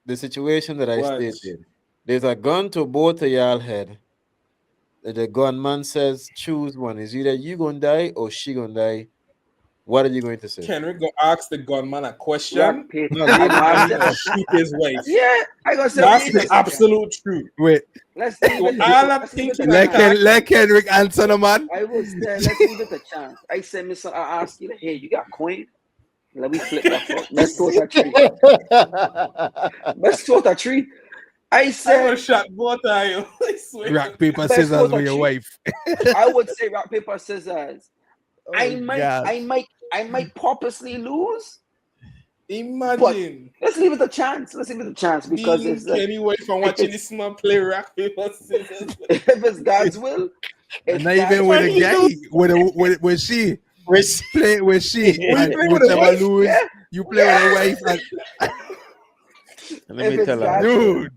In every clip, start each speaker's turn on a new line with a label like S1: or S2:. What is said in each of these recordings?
S1: the situation that I
S2: Watch.
S1: stated. There's a gun to both of y'all head. The gunman says, choose one. Is either you gonna die or she gonna die. What are you going to say?
S2: Kendrick gonna ask the gunman a
S3: Rock
S2: question,
S3: paper.
S1: No,
S3: I
S1: leave
S3: gonna
S1: it.
S2: and
S3: ask
S2: he
S3: them.
S2: gonna shoot his wife.
S3: Yeah, I gonna say
S2: That's
S3: okay.
S2: the
S3: Listen,
S2: absolute truth.
S4: Wait,
S3: let's leave
S2: So
S3: it.
S2: all I'm
S3: Let's leave it
S2: thinking
S3: a
S2: of
S3: chance.
S2: that,
S4: let Kendrick answer the man.
S3: I would say let's leave it a chance. I said, Mister, I ask you, hey, you got coin? Let me flip that fuck. Let's throw a tree. Let's throw a tree. I
S2: I gonna
S3: said,
S2: shot both of you. I swear to
S4: Rock, paper,
S3: let's throw
S4: scissors
S3: a
S4: with your
S3: tree.
S4: wife.
S3: I would say rock paper scissors.
S4: Oh God.
S3: I might purposely lose, but
S2: imagine
S3: let's leave it a chance. Let's leave it a chance because
S2: being
S3: it's like
S2: Kenny wife and
S3: if
S2: watching
S3: it's
S2: this man play rock paper scissors.
S3: if it's God's will,
S4: And
S3: if
S4: not even
S3: God's
S4: with
S2: And
S4: a
S3: will,
S2: he
S4: guy,
S2: lose.
S4: with she.
S1: Which
S4: Play with she.
S3: if
S2: We
S4: And
S2: play
S3: it,
S2: with a
S4: whichever
S2: wife.
S4: lose,
S3: yeah,
S4: you play with a
S3: yeah.
S4: wife. And,
S1: let
S3: If
S1: me
S3: it's
S1: tell her.
S3: God's will,
S4: dude.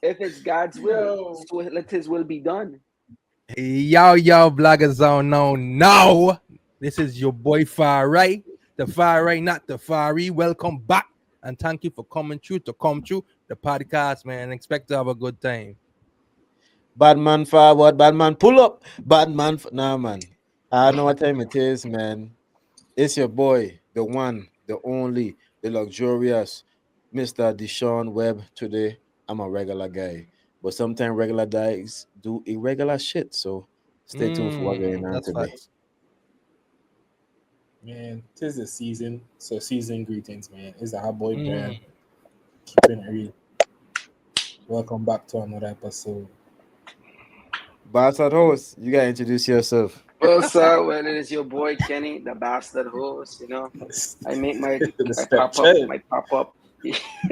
S3: if it's God's will,
S2: Yo.
S3: so let His will be done.
S4: Yo, bloggers on now. This is your boy Far Right. The Far Right, not the Fari. Welcome back. And thank you for coming through to come through the podcast, man. Expect to have a good time.
S1: Bad man forward, bad man pull up, bad man. Nah, man. I know what time it is, man. It's your boy, the one, the only, the luxurious Mr. Deshaun Webb. Today, I'm a regular guy, but sometimes regular guys do irregular shit. So stay tuned for what's going on
S4: That's
S1: today.
S4: facts.
S2: Man, tis the season. So season greetings, man. It's the Hot Boy brand.
S4: Mm.
S2: Keeping it real. Welcome back to another episode.
S1: Bastard host, you gotta introduce yourself.
S3: Well, sir, well, it is your boy Kenny, the bastard host. You know, I make
S2: The
S3: my
S2: stepchild.
S3: pop up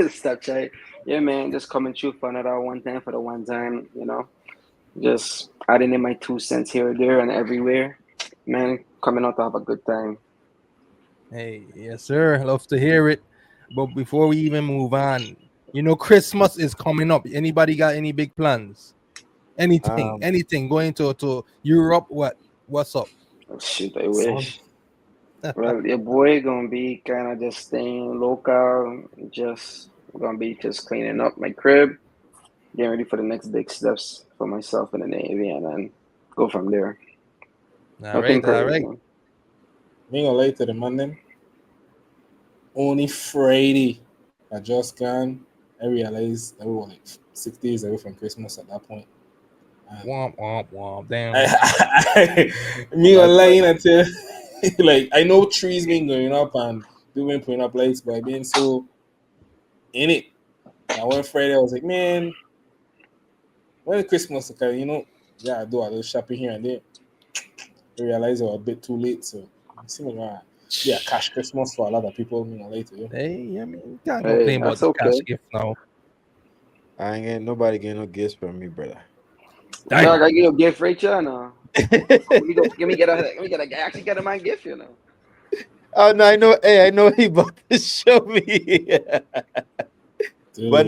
S3: stepchild. Yeah, man, just coming through for another one time for the one time. You know, just adding in my 2 cents here, there, and everywhere. Man, coming out to have a good time.
S4: Hey, yes, sir. Love to hear it. But before we even move on, Christmas is coming up. Anybody got any big plans? Anything,
S1: Um,
S4: anything going to Europe? What's up?
S3: Oh, shit, I
S2: Son.
S3: wish. Well, your boy gonna be kind of just staying local. Just gonna be just cleaning up my crib, getting ready for the next big steps for myself in the Navy, and then go from there.
S4: All
S3: Nothing
S4: right, all
S3: crazy.
S4: right.
S2: Me gonna lie to the man them. Only Friday I just gone. I realized that we were like 6 days away from Christmas at that point. And
S4: Womp womp womp. Damn.
S2: me gonna lie in until like I know trees been going up and people been putting up lights, but I been so in it. Now one Friday I was like, man, when Christmas okay, yeah, I do a little shopping here and there. I realized I was a bit too late, so it seemed like yeah, cash Christmas for a lot of people. Me gonna lie to you.
S4: Hey, I mean, you can't
S3: Hey,
S4: complain about
S3: that's
S4: the cash
S3: okay.
S4: gift now.
S1: I ain't getting nobody getting no gifts from me, brother.
S3: Dog,
S4: Damn.
S3: I give you a gift, Rachel. No, let me get a actually get a man gift, you know.
S1: Oh no, I know. Hey, I know he about to show me. But
S2: Dude,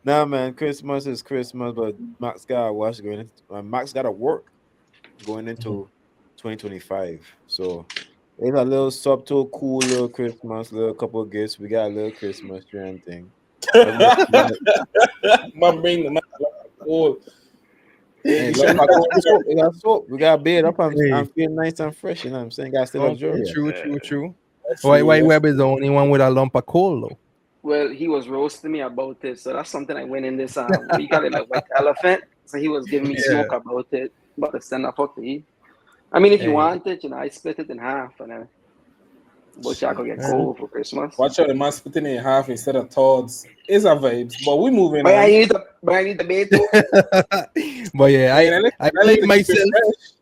S1: nah, man. Christmas is Christmas, but Max got to watch going into. Max got to work going into 2025. So it's a little subtle, cool little Christmas, little couple of gifts. We got a little Christmas tree and thing.
S2: my brain, my cold. Hey,
S1: Hey,
S2: you
S1: look,
S2: should
S1: I got soap. We got soap. We got bed up. I'm
S4: Hey,
S1: feeling nice and fresh. You know what I'm saying? Got still
S4: okay,
S1: luxurious.
S4: true.
S2: That's
S4: Why
S2: real. That's
S4: Webb is the only one with a lump of coal though?
S3: Well, he was roasting me about it, so that's something I went in this what you call it, like white elephant. So he was giving me
S4: Yeah.
S3: smoke about it, about to send up to eat. I mean, if you
S4: Hey,
S3: want it, I split it in half, and then but y'all could get
S4: yeah.
S3: cold for Christmas.
S2: watch out the man splitting it in half instead of thirds. It's a vibes, but we moving on.
S3: But I need the bait too.
S4: But yeah,
S2: Man,
S4: I
S2: I like
S4: believe
S2: to keep it
S4: myself.
S2: fresh.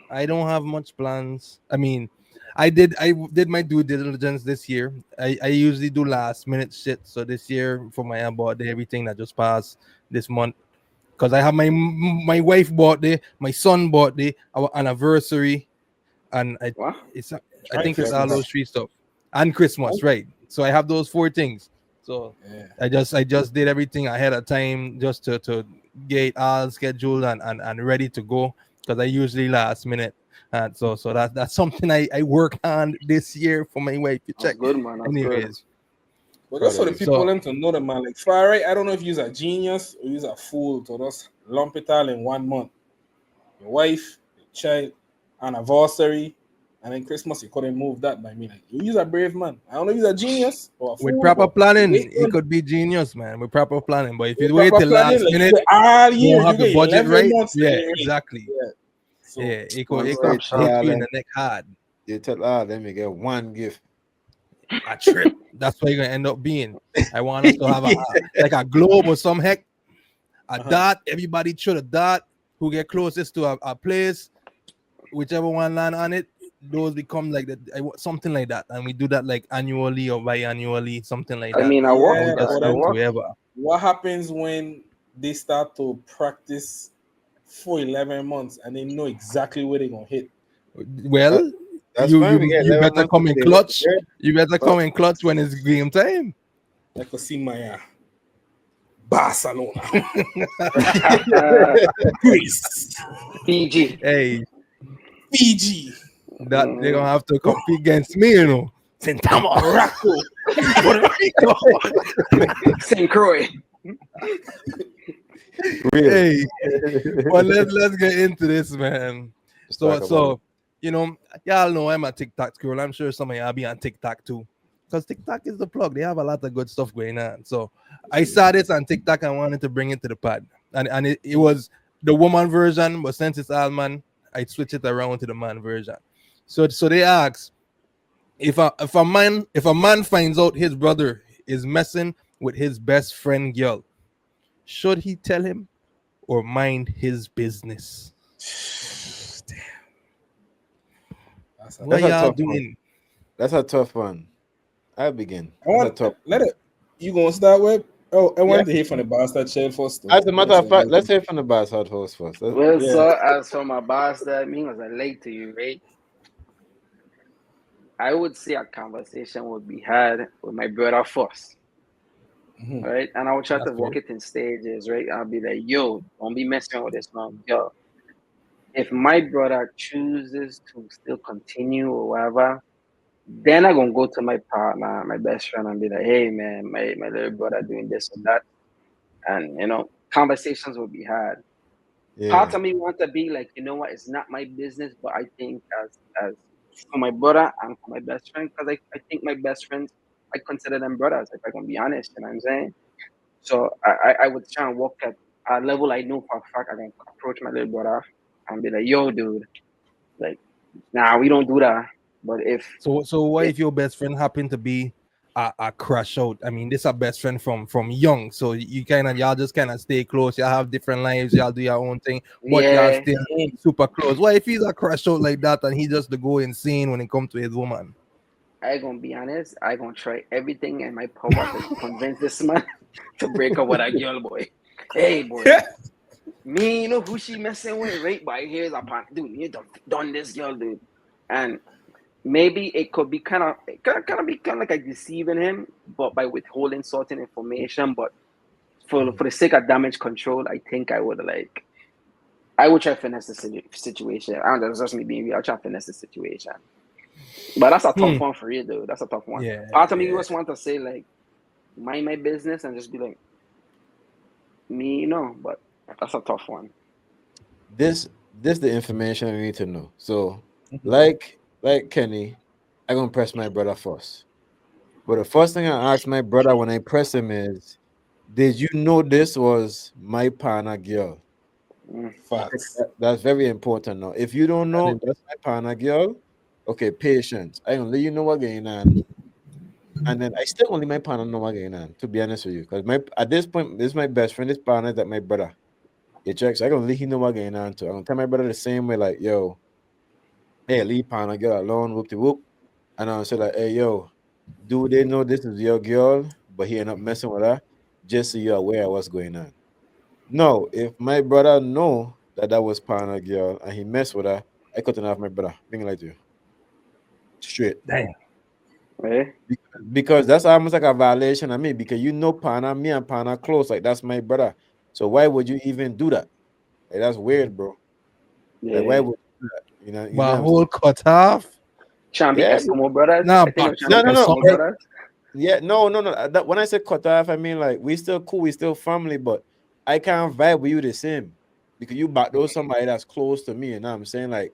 S4: I don't have much plans. I mean, I did my due diligence this year. I usually do last minute shit. So this year for my birthday, everything that just passed this month. Because I have my wife birthday, my son birthday, our anniversary, and
S3: What?
S4: I
S2: And
S4: think it's all
S2: Christmas.
S4: those three stuff. And Christmas, right. So I have those four things. So
S2: Yeah.
S4: I just did everything ahead of time just to get all scheduled and ready to go because I usually last minute. And so that's something I work on this year for my wife. You
S3: That's
S4: check.
S3: good, man. That's good.
S4: Anyways,
S2: But
S1: Proud
S2: just for
S1: of
S2: the
S1: you.
S2: people
S4: So
S2: them to know the man, like far right, I don't know if you're a genius or you're a fool to just lump it all in 1 month. Your wife, your child, anniversary, and then Christmas, you couldn't move that by me. Like you're a brave man. I don't know if you're a genius or a
S4: with
S2: fool,
S4: proper
S2: but you
S4: planning,
S2: wait
S4: it
S2: on
S4: could be genius, man. With proper planning, but if
S2: with
S4: you wait
S2: proper
S4: till
S2: planning,
S4: last
S2: like you
S4: minute,
S2: get all
S4: you
S2: year,
S4: don't
S2: you
S4: have the
S2: get
S4: budget
S2: 11
S4: right.
S2: months.
S4: Yeah,
S2: Right.
S4: exactly.
S2: Yeah.
S4: Yeah,
S2: So
S4: it could
S3: One
S4: it
S1: So
S4: could
S3: stop
S1: you tell
S3: shop.
S4: hit
S1: her,
S4: you in the neck hard.
S1: you tell her, let me get one gift.
S4: A trip. That's what you're gonna end up being. I want us to have like a globe or some heck, a
S2: uh-huh.
S4: dot. Everybody throw a dot. Who get closest to a place, whichever one land on it, those become like that. Something like that, and we do that like annually or biannually, something like
S3: I
S4: that.
S3: mean, I work.
S4: And we
S2: Yeah,
S4: just
S2: but
S3: I
S4: stick
S2: then
S3: work.
S4: to ever.
S2: what happens when they start to practice for 11 months and they know exactly where they're gonna hit?
S1: That,
S4: Well,
S1: that's fine. We get
S4: you
S1: 11
S4: better
S1: months to
S4: come in
S1: play with.
S4: clutch.
S1: Yeah.
S4: You better
S1: But
S4: come in clutch when it's game time.
S2: I could see my Barcelona, Greece,
S3: PG.
S4: Hey,
S2: Fiji,
S4: that they're gonna have to compete against me, you know. Sintama,
S2: Morocco.
S4: Puerto Rico.
S3: St. Croix.
S1: real.
S4: Hey, but let's get into this, man.
S1: Let's
S4: So
S1: talk about it.
S4: you know, y'all know I'm a TikTok girl. I'm sure some of y'all be on TikTok too. Because TikTok is the plug. They have a lot of good stuff going on. So I saw this on TikTok and wanted to bring it to the pod. And it was the woman version, but since it's all man, I switch it around to the man version. So they ask if a man finds out his brother is messing with his best friend girl, should he tell him or mind his business?
S2: That's a
S4: What
S1: That's a
S4: y'all
S1: tough one.
S4: doing?
S1: That's a tough one. I'll begin.
S2: I
S1: That's a
S2: want
S1: tough
S2: let
S1: one.
S2: it. You gonna start with? Oh, I
S1: Yeah.
S2: wanted to hear from the bastard child first. Though.
S1: As a matter of fact, let's hear from the bastard host first.
S3: Well,
S2: Yeah.
S3: sir, as for my boss, that means I late to you, right? I would say a conversation would be had with my brother first,
S2: Mhm.
S3: right? And I would try to
S4: That's fair.
S3: walk it in stages, right? I'll be like, yo, don't be messing with this man, yo. If my brother chooses to still continue or whatever, then I'm gonna go to my partner, my best friend, and be like, hey man, my little brother doing this and that. And conversations will be had. Part
S1: Yeah.
S3: of me want to be like, you know what, it's not my business, but I think as for my brother and for my best friend, because I think my best friends, I consider them brothers, if I can be honest, you know what I'm saying? So I would try and walk at a level I know for a fact I can approach my little brother and be like, yo, dude, like, nah, we don't do that. But
S4: So what
S3: if
S4: if your best friend happen to be a crash out? I mean, this a best friend from young, so you y'all just kind of stay close. Y'all have different lives. Y'all do your own thing, but y'all
S3: yeah,
S4: still super close. What if he's a crash out like that and he just to go insane when it comes to his woman?
S3: I gonna be honest, I gonna try everything in my power to convince this man to break up with that girl, boy. Hey, boy. Me, you know who she messing with, right? But here's a part, dude. You done this girl, dude, and maybe it could be kind of be kind of like deceiving him, but by withholding certain information. But for the sake of damage control, I think I would try to finesse the situation. I don't know, it's just me being real. I'll try to finesse the situation. But that's a tough one for you, dude. That's a tough one.
S4: Yeah,
S3: Part of me
S4: yeah.
S3: just want to say like, mind my business and just be like, me, but that's a tough one.
S1: This the information we need to know. So,
S2: Mhm.
S1: like Kenny, I'm gonna press my brother first. But the first thing I ask my brother when I press him is, did you know this was my partner girl?
S3: Mm.
S2: Facts.
S1: That's very important now. If you don't know that's my partner girl, okay, patience. I gonna let you know what's going on. And then I still only my partner know what's going on, to be honest with you. Because my at this point, this is my best friend, this partner that my brother. It checks. I gonna let him know what's going on too. I'm gonna tell my brother the same way, like, yo, hey, leave partner girl alone, whoop de whoop. And I'll say like, hey, yo, do they know this is your girl, but he end up messing with her, just so you're aware of what's going on. No, if my brother know that was partner girl and he messed with her, I couldn't have my brother. Being like you, straight.
S4: Damn.
S3: Eh?
S1: Because that's almost like a violation of me. Because you know, partner, me and partner close, like that's my brother. So why would you even do that? Like, that's weird, bro. Like, why
S3: Yeah.
S1: would you do that? You know
S4: But
S1: what I'm saying?
S4: whole cut off.
S3: Trying to be
S1: Yeah.
S3: Eskimo brothers.
S4: Nah,
S3: I think
S4: but
S3: I'm trying to
S1: No,
S3: be
S1: no, no.
S3: Eskimo
S4: some
S1: But
S3: brothers.
S1: Yeah, no. That, when I say cut off, I mean like we still cool, we still family, but I can't vibe with you the same because you backdoor somebody that's close to me. You know what I'm saying? Like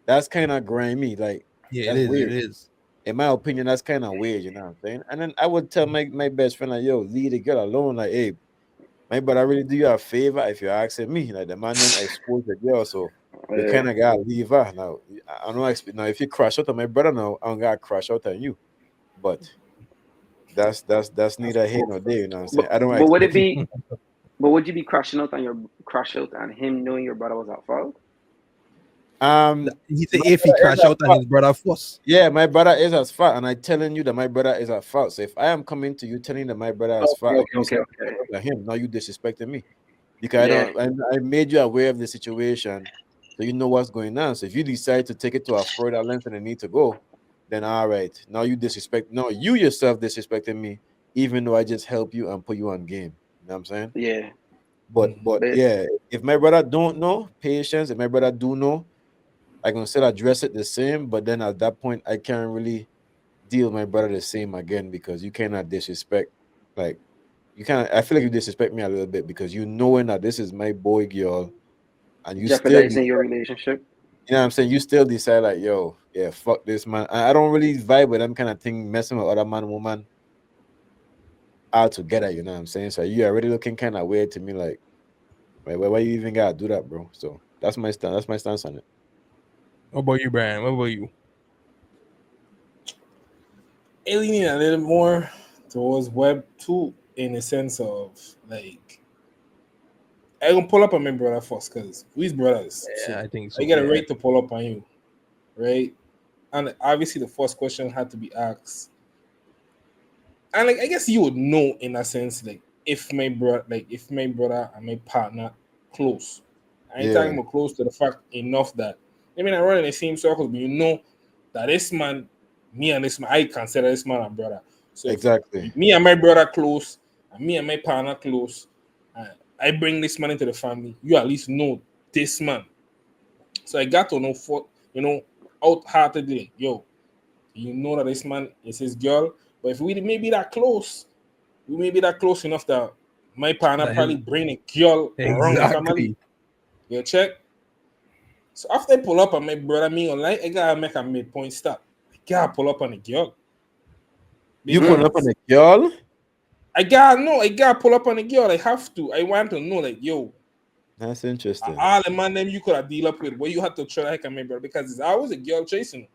S1: that's kind of grimy. Like
S4: Yeah, it
S1: that's
S4: is. It
S1: weird.
S4: is.
S1: In my opinion, that's kind of weird. You know what I'm saying? And then I would tell my best friend like, yo, leave the girl alone. Like, hey, my brother really do you a favor if you're asking me. Like the man them exposed the girl, so you
S3: Yeah,
S1: kind of gotta leave her now. I don't expect now if you crash out on my brother now, I don't gotta crash out on you. But that's
S2: That's
S1: neither here
S2: tough.
S1: nor there.
S2: That's
S1: You know what I'm
S2: tough.
S1: saying? I don't
S3: but would it
S1: expect you.
S3: be? But would you be crush out on him knowing your brother was at fault?
S4: He said
S1: My
S4: if he
S1: brother is
S4: crash
S1: at
S4: out on
S1: fault.
S4: his brother first.
S1: Yeah, my brother is at fault, and I telling you that my brother is at fault. So if I am coming to you telling that my brother is
S3: Okay,
S1: fault,
S3: okay,
S1: you
S3: okay,
S1: say
S3: okay.
S1: him. Now you disrespecting me because I
S3: Yeah,
S1: don't. I made you aware of the situation, so you know what's going on. So if you decide to take it to a further length than it need to go, then all right. Now you disrespect. No, you yourself disrespecting me, even though I just help you and put you on game. You know what I'm saying?
S3: yeah.
S1: But
S3: But
S1: yeah, if my brother don't know patience, if my brother do know, I can still address it the same. But then at that point, I can't really deal with my brother the same again because you cannot disrespect. Like you can't. I feel like you disrespect me a little bit because you knowing that this is my boy girl, and you still,
S3: jeopardizing your relationship.
S1: you know what I'm saying? You still decide like, yo, yeah, fuck this man. I don't really vibe with them kind of thing, messing with other man, woman all together. You know what I'm saying? So you already looking kind of weird to me. Like, why you even gotta do that, bro? So that's my stance. That's my stance on it.
S4: What about you, Brian? What about you?
S2: Alienating a little more towards Web 2 in the sense of like I gonna pull up on my brother first because we's brothers.
S4: Yeah,
S2: So
S4: I think
S2: I
S4: so.
S2: get a
S4: Yeah.
S2: right to pull up on you, right? And obviously the first question had to be asked. And like I guess you would know in a sense, like if my brother and my partner close. I ain't talking
S1: Yeah,
S2: about close to the fact enough that I mean I run in the same circles, but you know that this man, me and this man, I consider this man a brother. So if
S1: exactly.
S2: me and my brother close and me and my partner close, and I bring this man into the family, you at least know this man. So I got to know for out heartedly, yo, you know that this man is his girl. But if we may be that close, we may be that close enough that my partner
S4: That is
S2: probably bring a girl around the family.
S4: exactly.
S2: You check. So after I pull up on my brother, me online, I gotta make a midpoint stop. I gotta pull up on the girl
S1: You putting up on
S2: because
S1: the girl?
S2: I gotta pull up on the girl. I have to. I want to know, like, yo,
S1: That's interesting.
S2: all the man them you could have deal up with, where you had to try like a man, brother, because it's always a girl chasing.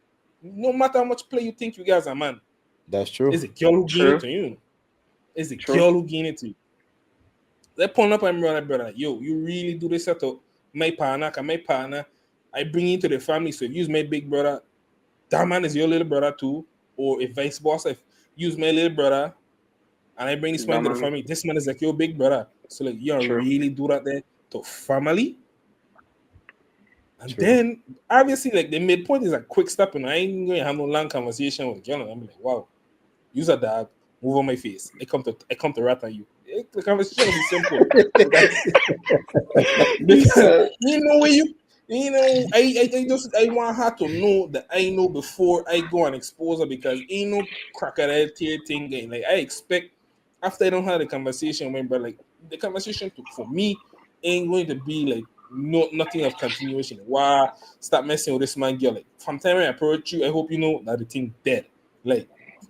S2: No matter how much play you think you guys are, man,
S1: That's true.
S2: it's a girl who gain it
S3: True,
S2: to you. It's the
S3: true.
S2: girl who gain it to you. They pull up and brother, yo, you really do this at all. My partner, I bring you to the family. So if you use my big brother, that man is your little brother too. Or if vice versa, if you use my little brother and I bring this man
S3: That
S2: to the
S3: man,
S2: family, this man is like your big brother. So like you
S3: true.
S2: really do that there to family. And
S1: True.
S2: then obviously like the midpoint is a quick step and I ain't going to have no long conversation with girl. And I'm like, wow, use a dog, move on my face. I come to rat on you. The conversation will be simple. Because
S3: He
S2: because
S3: said,
S2: you know where I just I want her to know that I know before I go and expose her because ain't no crocodile tear thing going. Like I expect after I don't have the conversation when but like the conversation for me ain't going to be like nothing of continuation. Why stop messing with this man girl? Like from time I approach you, I hope you know that the thing dead. Like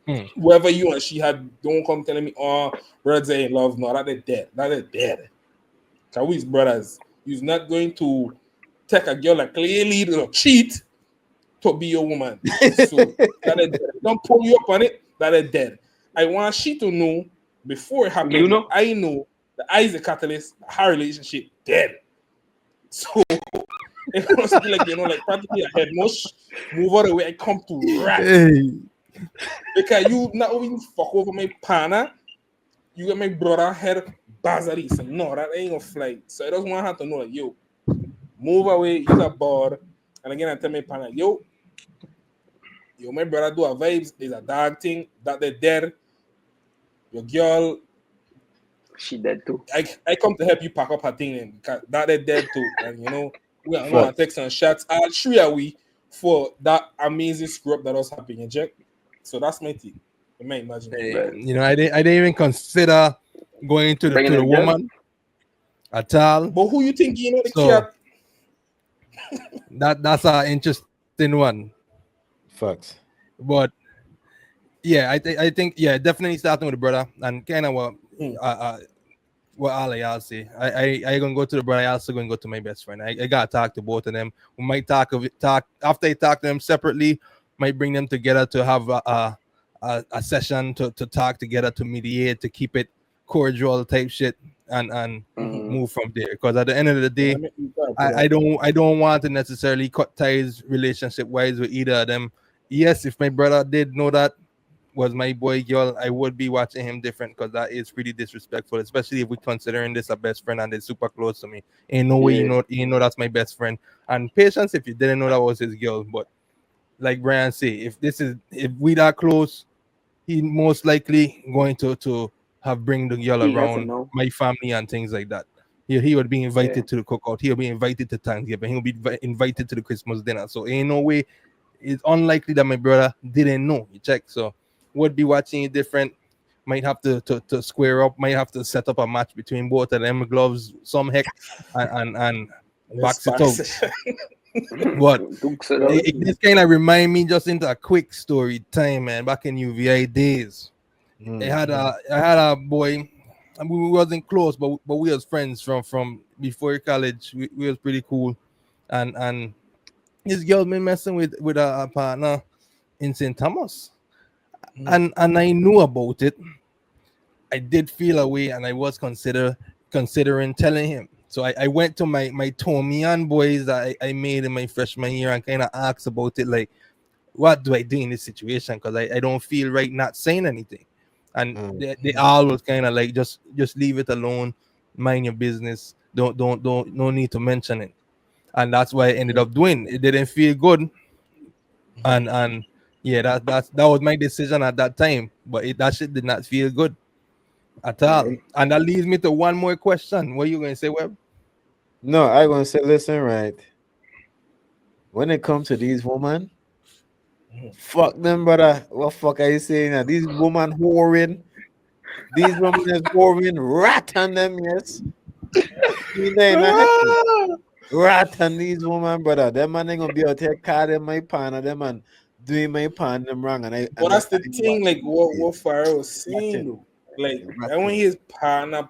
S4: Hmm.
S2: whoever you and she had, don't come telling me, oh, brothers ain't love. No, that they dead. That they dead. Cause we brothers. You're not going to take a girl that clearly cheat to be your woman. So that is dead. Don't pull you up on it. That is dead. I want she to know before it
S3: you
S2: happened that
S3: know,
S2: I know that I is the catalyst, her relationship dead. So it must be like like practically a head mush, move out of the way I come to rat.
S4: Hey,
S2: Because you not only you fuck over my partner, you get my brother head bazari. So no, that ain't gonna fly. So I just want her to know like yo, move away, use a board. And again, I tell my partner, yo, my brother do a vibes, is a dog thing, that they dead. Your girl,
S3: she dead too.
S2: I come to help you pack up her thing and because that they dead too. And we are gonna take
S1: Facts.
S2: some shots. All three are we for that amazing screw up that was happening, Jack. So that's my thing. You might imagine.
S4: You know, I didn't even consider going to
S3: Bringing
S4: the
S3: in Jeff?
S4: woman at all.
S2: But who you think you know the
S4: So
S2: cat?
S4: that's an interesting one.
S1: Facts.
S4: But yeah, I think yeah, definitely starting with the brother and kind of what Ali I'll say. I gonna go to the brother. I also gonna go to my best friend. I gotta talk to both of them. We might talk after I talk to them separately. Might bring them together to have a session to talk together, to mediate, to keep it cordial type shit, and move from there. Because at the end of the
S2: Yeah,
S4: day,
S2: I mean, you gotta do that.
S4: I don't want to necessarily cut ties relationship wise with either of them. Yes, if my brother did know that was my boy girl, I would be watching him different because that is pretty disrespectful, especially if we considering this a best friend and they're super close to me. Ain't no way
S3: Yeah.
S4: you know that's my best friend. And patience if you didn't know that was his girl. But like Brian say, if we that close, he most likely going to have bring the girl
S3: He has to
S4: around
S3: know.
S4: my family and things like that. He would be invited
S3: Yeah.
S4: to the cookout. He'll be invited to Thanksgiving. He'll be invited to the Christmas dinner. So ain't no way. It's unlikely that my brother didn't know. You check. So would be watching it different. Might have to square up. Might have to set up a match between both of them. Gloves, some heck, and
S2: Let's
S4: box it out.
S2: pass.
S4: What?
S3: Dukes it up.
S4: It just kind of remind me just into a quick story time, man. Back in UVI days, I had a boy, and we wasn't close, but we was friends from before college. We was pretty cool, and this girl been messing with a partner in St. Thomas, and I knew about it. I did feel away, and I was considering telling him. So I went to my Tomian boys that I made in my freshman year and kind of asked about it, like, what do I do in this situation? Because I don't feel right not saying anything. And they all was kind of like, just leave it alone, mind your business. Don't no need to mention it. And that's why I ended up doing. It didn't feel good, and yeah, that was my decision at that time. But that shit did not feel good at all. And that leads me to one more question. What are you gonna say, Web?
S1: No, I gonna say, listen, right. When it comes to these women, fuck them, brother. What fuck are you saying? Now? These women whoring. These women is whoring. Rat on them, yes. They not happy. Rat on these women, brother. Them man ain't gonna be out here calling my partner. Them man doing my partner them wrong.
S2: But that's the thing, like what
S1: what
S2: Farrell was saying though. Like and when his partner,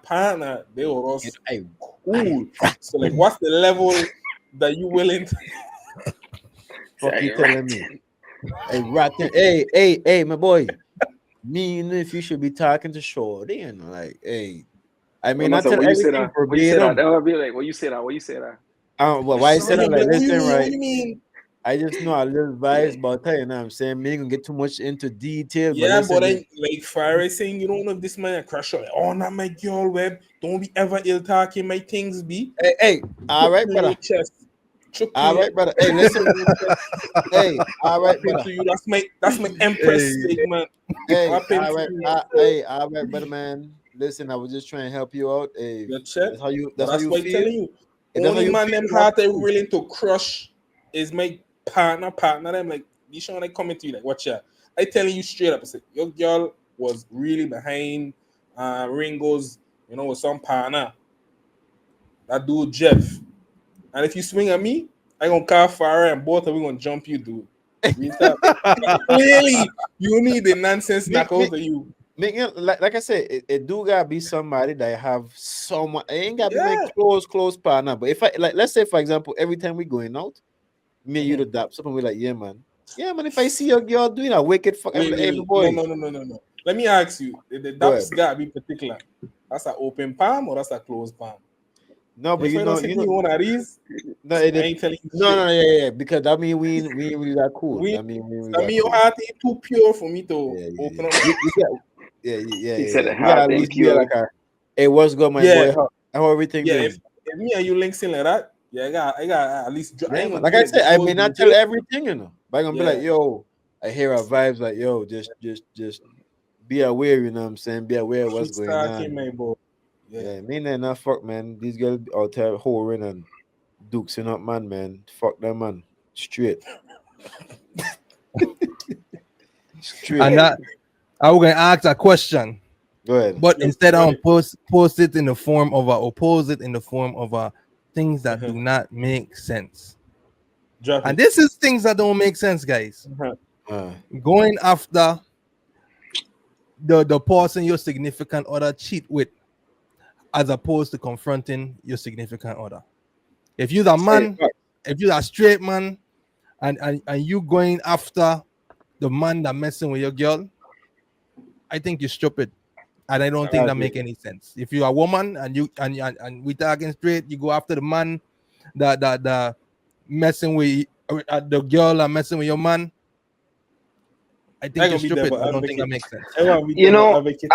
S2: they were all cool. So like what's the level that you willing to
S1: fuck you telling me? Hey, ratting. Hey, my boy. Me and if you should be talking to Shorty and like, hey, I mean, I tell
S3: What you say
S1: everything
S3: that? What you say that?
S1: verbatim.
S3: That would be like, what you say that? What you say that?
S1: Well, why I said that? Like,
S2: what you
S1: listen,
S2: mean?
S1: right.
S2: What you mean?
S1: I just know a little vibes about her, you know what I'm saying? Me ain't gonna get too much into detail, but
S2: Yeah,
S1: listen,
S2: but then like Farrell saying you don't know if this man a crush on, like, oh not my girl Web. Don't be ever ill talking my things be.
S1: hey, all right, brother. All right, brother. Hey, listen. Hey, all right, brother.
S2: To you. That's my empress segment.
S1: Hey,
S2: What happened
S1: all
S2: to
S1: right,
S2: you?
S1: hey, all right, brother, man. Listen, I was just trying to help you out. Hey,
S2: Your check.
S1: that's how you.
S2: But
S1: That's how
S2: that's
S1: you
S2: why I'm
S1: feel.
S2: telling you.
S1: If that's how
S2: Only
S1: you
S2: man
S1: feel.
S2: them heart they willing to crush is my partner. Them like these show they coming to you like watch ya. I telling you straight up. I said your girl was really behind Ringo's, with some partner. That dude Jeff. And if you swing at me, I gonna call fire and both of we gonna jump you, dude. Real talk. Clearly, you need the nonsense knock out of you.
S1: Like I said, it do gotta be somebody that have someone. It ain't gotta be my
S2: Yeah.
S1: close partner. But if I like, let's say for example, every time we going out, me and you the dap, something we like, yeah, man. If I see your girl doing a wicked fuck, I'm like, hey, my boy.
S2: No. Let me ask you: the daps gotta be particular. That's an open palm or that's a closed palm?
S1: No, but
S2: if I don't see one of these,
S1: no,
S2: I ain't telling you.
S1: No, yeah, because I mean we ain't really that cool. I mean
S2: your heart ain't too pure for me to open up.
S3: He said
S1: We
S3: it
S1: gotta
S3: hard
S1: at
S3: and
S1: least be
S3: pure.
S1: like hey, what's good, my boy? How everything been?
S2: If me and you links in like that, I got at least.
S1: Like I said, I may not tell everything, but I'm gonna be like, yo, I hear our vibes, like, yo, just be aware, you know what I'm saying? Be aware of what's going on.
S2: My boy.
S1: Yeah, me and not fuck, man. These girls out there whoring and dukesing up, man. Fuck them, man. Straight. Straight.
S4: I was gonna ask a question,
S1: Go ahead.
S4: but
S2: Yep,
S4: instead
S2: run
S4: I
S2: it.
S4: post it in the form of oppose it in the form of things that
S2: Uh-huh.
S4: do not make sense.
S2: Drop
S4: And
S2: it.
S4: this is things that don't make sense, guys.
S2: Uh-huh.
S1: Uh,
S4: Going after the person your significant other cheat with, as opposed to confronting your significant other. If you're a
S1: Hey,
S4: man, if you're a straight man, and you going after the man that messing with your girl, I think you're stupid. And I don't think
S1: I
S4: that
S1: agree.
S4: make any sense. If you're a woman and and we talking straight, you go after the man that messing with the girl that messing with your man. I
S2: I'm
S4: think you're
S2: gonna be
S4: stupid.
S2: devil
S4: I don't think that
S2: advocate.
S4: makes sense.
S2: I want to be
S3: You
S2: devil
S3: know,
S2: advocate.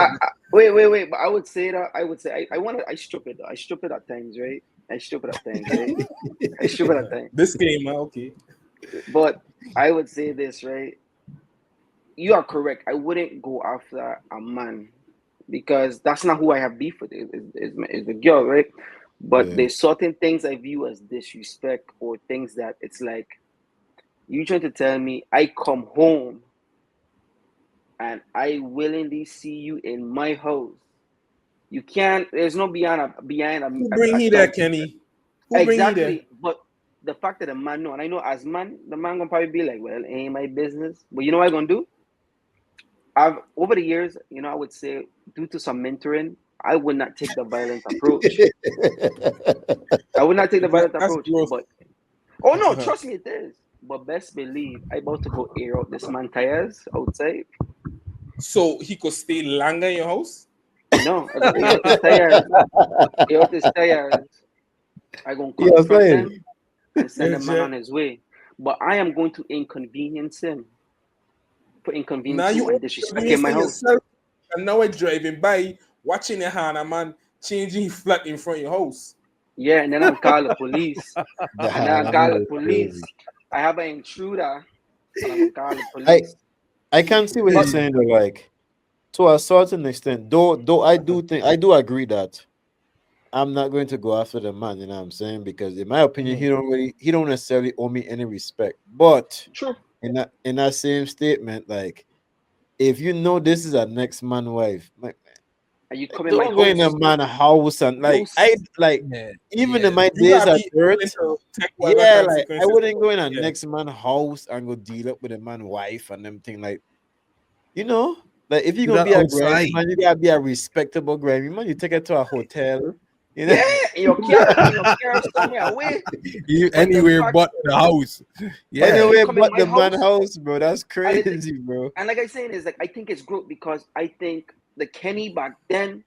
S3: wait. But I would say that I want to. I stupid. I stupid at times, right? I stupid at times, right? I stupid at times.
S2: Disclaimer, okay.
S3: But I would say this, right? You are correct. I wouldn't go after a man because that's not who I have beef with. Is the girl, right? But
S1: Yeah.
S3: there's certain things I view as disrespect or things that it's like you trying to tell me I come home and I willingly see you in my house. You can't. There's no
S2: Who bring
S3: a
S2: he there,
S3: door.
S2: Kenny? Who bring he there?
S3: Exactly. But the fact that the man know, and I know as man, the man gonna probably be like, well, it ain't my business. But you know what I'm gonna do? I've over the years, I would say due to some mentoring, I would not take the violent approach. I would not take the violent
S2: That's
S3: approach.
S2: growth.
S3: But oh no,
S2: Uh-huh.
S3: trust me, it is. But best believe I about to go air out this man tires outside.
S2: So he could stay longer in your house?
S3: No, I go air out his tires. Air out his tires. I gonna
S1: You know what I'm
S3: confront
S1: saying?
S3: him and send
S2: Yeah,
S3: the man
S2: Jack.
S3: on his way. But I am going to inconvenience him, put
S2: Now
S3: inconvenience him
S2: you
S3: and disrespect in my
S2: inconveniencing
S3: house.
S2: yourself, and now we're driving by, watching a hand, a man changing his flat in front of your house.
S3: Yeah, and then I'll call the police. And then
S1: Nah,
S3: I'll
S1: that
S3: call the
S1: man is
S3: police.
S1: crazy.
S3: I have an intruder, and I'm gonna call the
S1: I
S3: police.
S1: I can see what
S3: But
S1: he's saying though, like to a certain extent. Though I do agree that I'm not going to go after the man, you know what I'm saying? Because in my opinion,
S2: Mhm.
S1: he don't necessarily owe me any respect. But
S3: true.
S1: in that same statement, like if you know this is a next man wife, like
S3: And you come in my
S1: don't go in a
S3: house.
S1: man house and like I
S3: House.
S1: like
S4: Yeah,
S1: even in
S4: yeah.
S1: my
S2: You
S1: days
S2: gotta
S1: at
S2: be willing
S1: church,
S2: to take whatever
S1: yeah, like I
S2: consequences.
S1: wouldn't go in a
S2: Yeah.
S1: next man house and go deal up with a man wife and them thing like you know, like if you're
S4: Do
S1: gonna
S4: that
S1: be a Grammy
S4: outside.
S1: man, you gotta be a respectable Grammy man. You take it to a hotel, you know.
S3: Yeah, in your car somewhere away. But the
S4: Anywhere
S3: fact,
S4: but the house.
S3: but then
S4: Yeah.
S3: you
S1: Anyway,
S3: come in
S1: but
S3: my
S1: the man
S3: house,
S1: house, bro, that's
S3: and it,
S1: crazy, bro.
S3: and like I saying is like I think it's good because I think the Kenny back then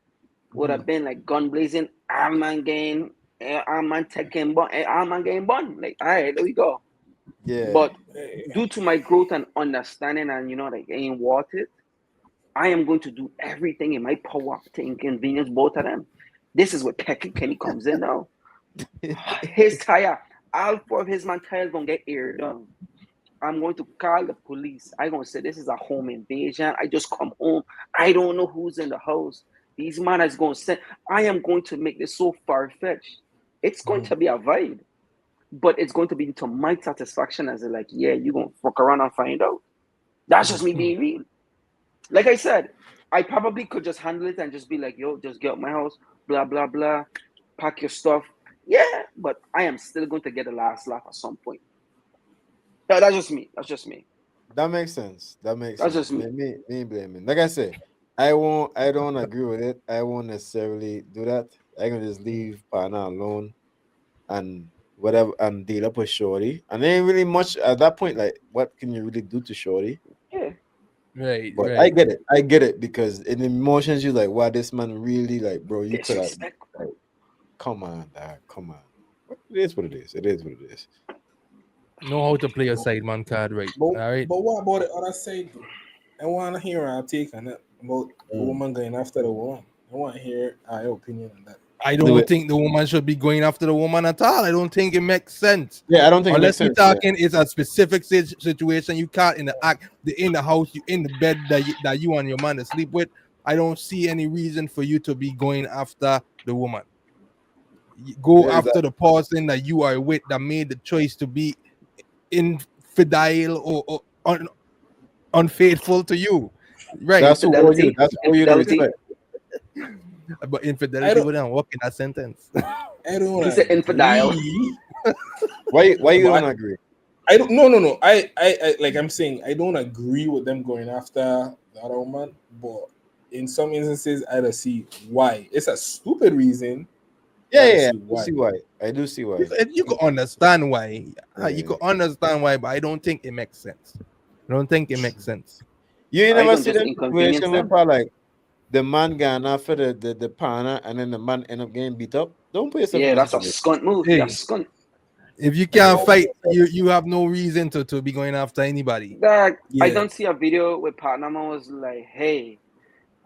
S3: would
S2: Mhm.
S3: have been like gun blazing, arm man game, arm man taking bun, arm man game bun. Like, all right, there we go.
S1: Yeah,
S3: But due to my growth and understanding, and like ain't worth it, I am going to do everything in my power to inconvenience both of them. This is where Pecky Kenny comes in now. His tire, all four of his man tires gonna get aired down. I'm going to call the police. I'm gonna say this is a home invasion. I just come home. I don't know who's in the house. These man is gonna send. I am going to make this so far fetched. It's going
S2: Mhm.
S3: to be a vibe, but it's going to be to my satisfaction as a like, yeah, you gonna fuck around and find out. That's just me being real. Like I said, I probably could just handle it and just be like, yo, just get out my house, blah blah blah, pack your stuff. Yeah, but I am still going to get a last laugh at some point. Yeah, that's just me. That's just me.
S1: that makes sense. That makes
S3: That's just
S1: sense.
S3: me.
S1: Me blaming. Like I said, I don't agree with it. I won't necessarily do that. I can just leave partner alone and whatever and deal up with Shorty. And there ain't really much at that point. Like, what can you really do to Shorty?
S3: Yeah.
S4: Right,
S1: But I
S4: right.
S1: get it. I get it because in emotions, you're like, wow, this man really like, bro, you could have
S3: Disrespect.
S1: like, come on, dog, come on. But it is what it is. It is what it is.
S4: Know how to play a side man card right.
S2: But
S4: All right.
S2: but what about the other side though? I want to hear our take on it about the
S1: Mm.
S2: woman going after the woman. I want to hear our opinion on that.
S4: I
S1: Do
S4: don't
S1: it.
S4: think the woman should be going after the woman at all. I don't think it makes sense.
S1: Yeah, I don't think it makes
S4: Unless we're
S1: sense. Yeah.
S4: talking, it's a specific situation. You can't in the act, in the house, you in the bed that you and your man to sleep with. I don't see any reason for you to be going after the woman. Go
S1: There's that.
S4: after the person that you are with that made the choice to be infidel or unfaithful to you. Right.
S1: That's who owe you.
S3: Infidelity.
S1: That's who owe you the
S3: Infidelity.
S1: respect.
S4: But
S2: I
S4: infidelity
S2: don't,
S4: wouldn't work in that sentence.
S2: I don't
S3: He said infidel.
S2: agree.
S1: Why you
S2: But
S1: don't agree?
S2: I don't. No. I like I'm saying I don't agree with them going after the other woman, but in some instances I don't see why. It's a stupid reason, but I don't
S1: Yeah.
S2: see
S1: I do
S2: why.
S1: see why. I do see why.
S4: You could understand why. You
S1: Yeah.
S4: could understand why, but I don't think it makes sense. I don't think it makes sense.
S1: You ain't
S3: Are you
S1: never
S3: gonna
S1: see
S3: just
S1: that
S3: inconvenience
S1: situation where
S3: them?
S1: probably like the man gone after the partner and then the man end up getting beat up. Don't put yourself in
S3: Yeah,
S1: that
S3: that's a
S1: situation.
S3: skunt move.
S4: Hey,
S3: That's skunt.
S4: if you can't
S1: Yeah.
S4: fight, you have no reason to be going after anybody.
S3: Dog, I
S2: Yeah.
S3: don't see a video where partner man was like, "Hey,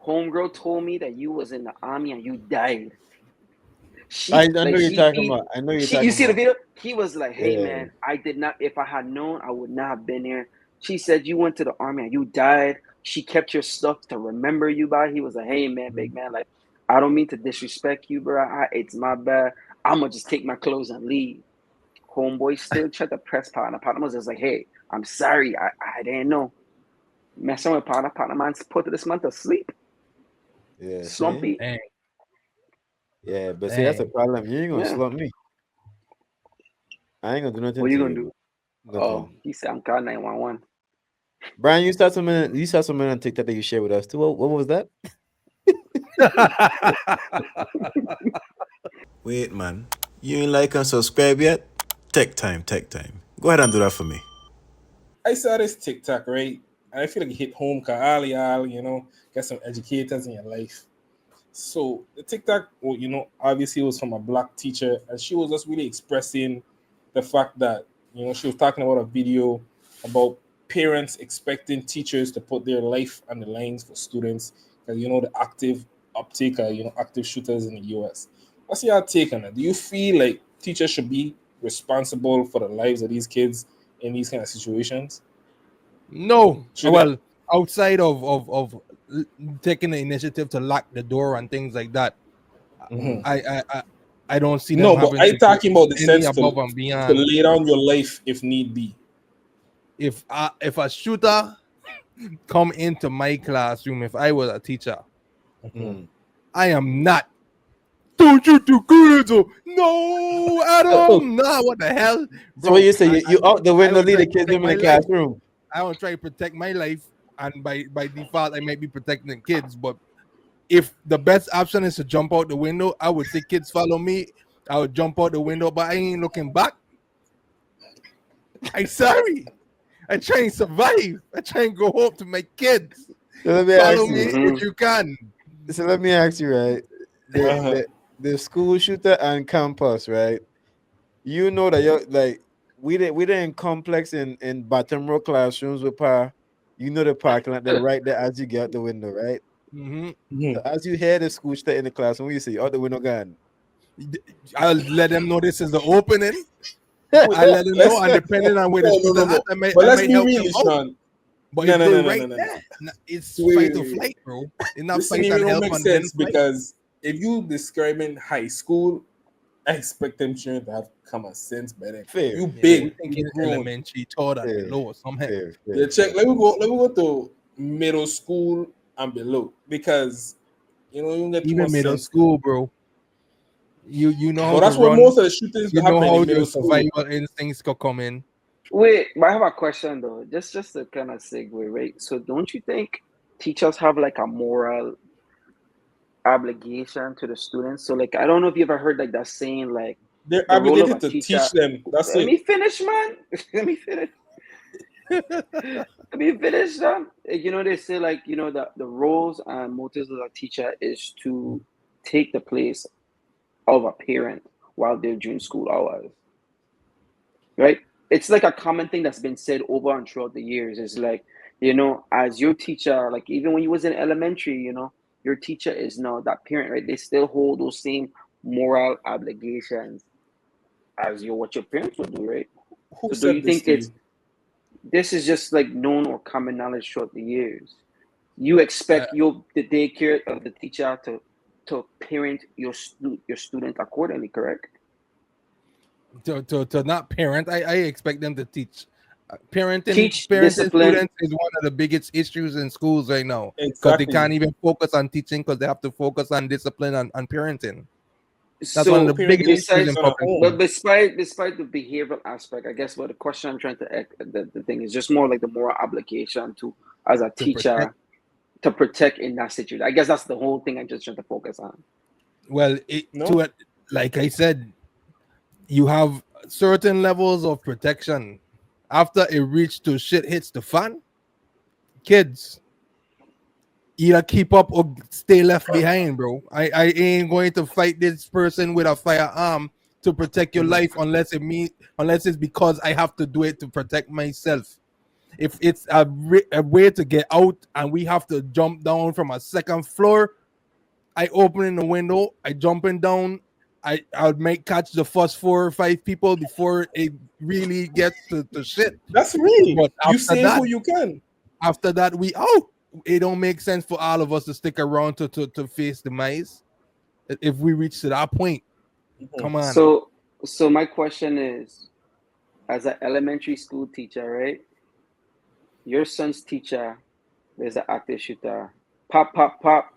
S3: homegirl told me that you was in the army and you died."
S1: I
S3: She
S1: know
S3: like
S1: you're talking about. I know you're
S3: she you
S1: talking
S3: see the
S1: about.
S3: video? He was like, "Hey
S1: Yeah.
S3: man, I did not. If I had known, I would not have been here." She said you went to the army and you died. She kept your stuff to remember you by. He was like, "Hey man, big man, like I don't mean to disrespect you, bro. It's my bad. I'm gonna just take my clothes and leave." Homeboy still tried to press partner. Partner was just like, "Hey, I'm sorry. I didn't know." Messing with partner. Partner man's put this man to sleep.
S1: Yeah. See.
S3: Slumpy.
S4: Dang,
S1: Yeah. But see, that's the
S4: dang.
S1: problem. You ain't gonna
S3: Yeah.
S1: slump me. I ain't gonna do nothing
S3: What are
S1: to
S3: you gonna
S1: you,
S3: do?
S1: bro.
S3: Oh,
S1: Nothing.
S3: he said I'm calling 911.
S1: Brian, you saw something. You saw something on TikTok that you shared with us too. What was that? Wait, man. You ain't like and subscribe yet? Take time, take time. Go ahead and do that for me.
S2: I saw this TikTok, right? And I feel like it hit home, get some educators in your life. So the TikTok, well, obviously it was from a black teacher, and she was just really expressing the fact that, she was talking about a video about parents expecting teachers to put their life on the lines for students, because the active uptake of, active shooters in the US. What's your take on that? Do you feel like teachers should be responsible for the lives of these kids in these kind of situations?
S4: No,
S2: Should they?
S4: well, outside taking the initiative to lock the door and things like that,
S2: Mhm.
S4: I I I, I don't see them
S2: No, but
S4: having
S2: I
S4: to do
S2: talking about the
S4: any
S2: sense
S4: above
S2: to
S4: and beyond.
S2: lay down your life if need be.
S4: If a shooter come into my classroom, if I was a teacher,
S2: Mhm.
S4: I am not. Don't you do good, no,
S1: So,
S4: Adam. Nah, what the hell,
S1: so what
S4: bro?
S1: you say? You out the
S4: I
S1: window,
S4: would
S1: leave
S4: try
S1: the
S4: to
S1: kids
S4: protect
S1: in
S4: my
S1: the
S4: life.
S1: classroom.
S4: I would try to protect my life, and by default, I might be protecting the kids. But if the best option is to jump out the window, I would say, kids, follow me. I would jump out the window, but I ain't looking back. I'm sorry. I try and survive. I try and go home to my kids.
S1: So let me
S4: Follow
S1: ask
S4: me
S1: you.
S3: Mm-hmm.
S4: if you can.
S1: So let me ask you, right? The
S2: Uh-huh.
S1: the the school shooter and campus, right? You know that you're like we didn't complex in bottom row classrooms with par. You know the parking lot, they're right there as you get out the window, right?
S4: Mm-hmm.
S1: So as you hear the school shooter in the classroom, what you say, out the window gone.
S4: I'll let them know this is the opening.
S2: Wait,
S4: I let them know,
S2: let's
S4: and depending on where the
S2: no,
S4: shooter's
S2: no.
S4: at, I might
S2: But
S4: I
S2: let's
S4: might
S2: be
S4: help them
S2: real,
S4: out.
S2: Sean.
S4: But
S2: No,
S4: if
S2: no,
S4: they're
S2: no, no,
S4: right
S2: no, no, no.
S4: there, it's fight or
S2: Wait.
S4: flight, bro. It's not
S2: This to
S4: fight
S2: me
S4: and
S2: don't
S4: help
S2: make
S4: and then
S2: sense
S4: fight.
S2: because if you describing high school, I expect them children to have common sense by then.
S1: Fair,
S2: You
S4: Yeah, we
S2: big, you
S4: thinking
S2: grown.
S4: elementary, third and
S1: fair,
S4: below or something.
S1: fair,
S2: Yeah,
S1: fair,
S2: check.
S1: fair.
S2: Let me go to middle school and below because you don't get too much
S4: Even middle
S2: sense there.
S4: school, bro. You know how
S2: But
S4: to
S2: that's where
S4: run.
S2: most of the shootings
S4: You know
S2: happen
S4: how
S2: in
S4: your
S2: middle school.
S4: survival instincts could come in.
S3: Wait, but I have a question though. Just to kind of segue, right? So don't you think teachers have like a moral obligation to the students? So like I don't know if you ever heard like that saying like
S2: They're
S3: the role of
S2: obligated
S3: a
S2: to
S3: teacher.
S2: teach them. That's
S3: Let
S2: it.
S3: me finish, man. Let me finish. Let me finish, man. They say like, the roles and motives of a teacher is to take the place of a parent while they're doing school hours, right? It's like a common thing that's been said over and throughout the years. It's like, as your teacher, like even when you was in elementary, your teacher is now that parent, right? They still hold those same moral obligations as what your parents would do, right?
S2: Who
S3: So do you
S2: said this
S3: think
S2: to you?
S3: this is just like known or common knowledge throughout the years? You
S4: Uh,
S3: expect the daycare of the teacher to parent your student accordingly, correct?
S4: to not parent, I expect them to teach.
S3: Teach
S4: parenting
S3: discipline.
S4: students is one of the biggest issues in schools right now because they
S2: Exactly.
S4: can't even focus on teaching because they have to focus on discipline and parenting. That's one of the
S3: So
S4: biggest issues in
S3: besides,
S2: on our
S4: public
S2: own.
S3: but
S4: schools.
S3: despite the behavioral aspect, I guess what the question I'm trying to the thing is just more like the moral obligation to as a
S4: To protect.
S3: teacher to protect in that situation. I guess that's the whole thing I'm just trying to focus on.
S4: Well,
S2: No,
S4: like I said, you have certain levels of protection. After it reach to shit hits the fan, kids either keep up or stay left behind, bro. I ain't going to fight this person with a firearm to protect your life unless it's because I have to do it to protect myself. If it's a way to get out and we have to jump down from a second floor, I open the window, I jumping down, I'll make catch the first 4 or 5 people before it really gets to shit.
S2: that's me.
S4: But
S2: You save who you can.
S4: after that, we out. It don't make sense for all of us to stick around to face the mice. If we reach to that point, come on now.
S3: So my question is, as an elementary school teacher, right? Your son's teacher, there's an active shooter. Pop, pop, pop.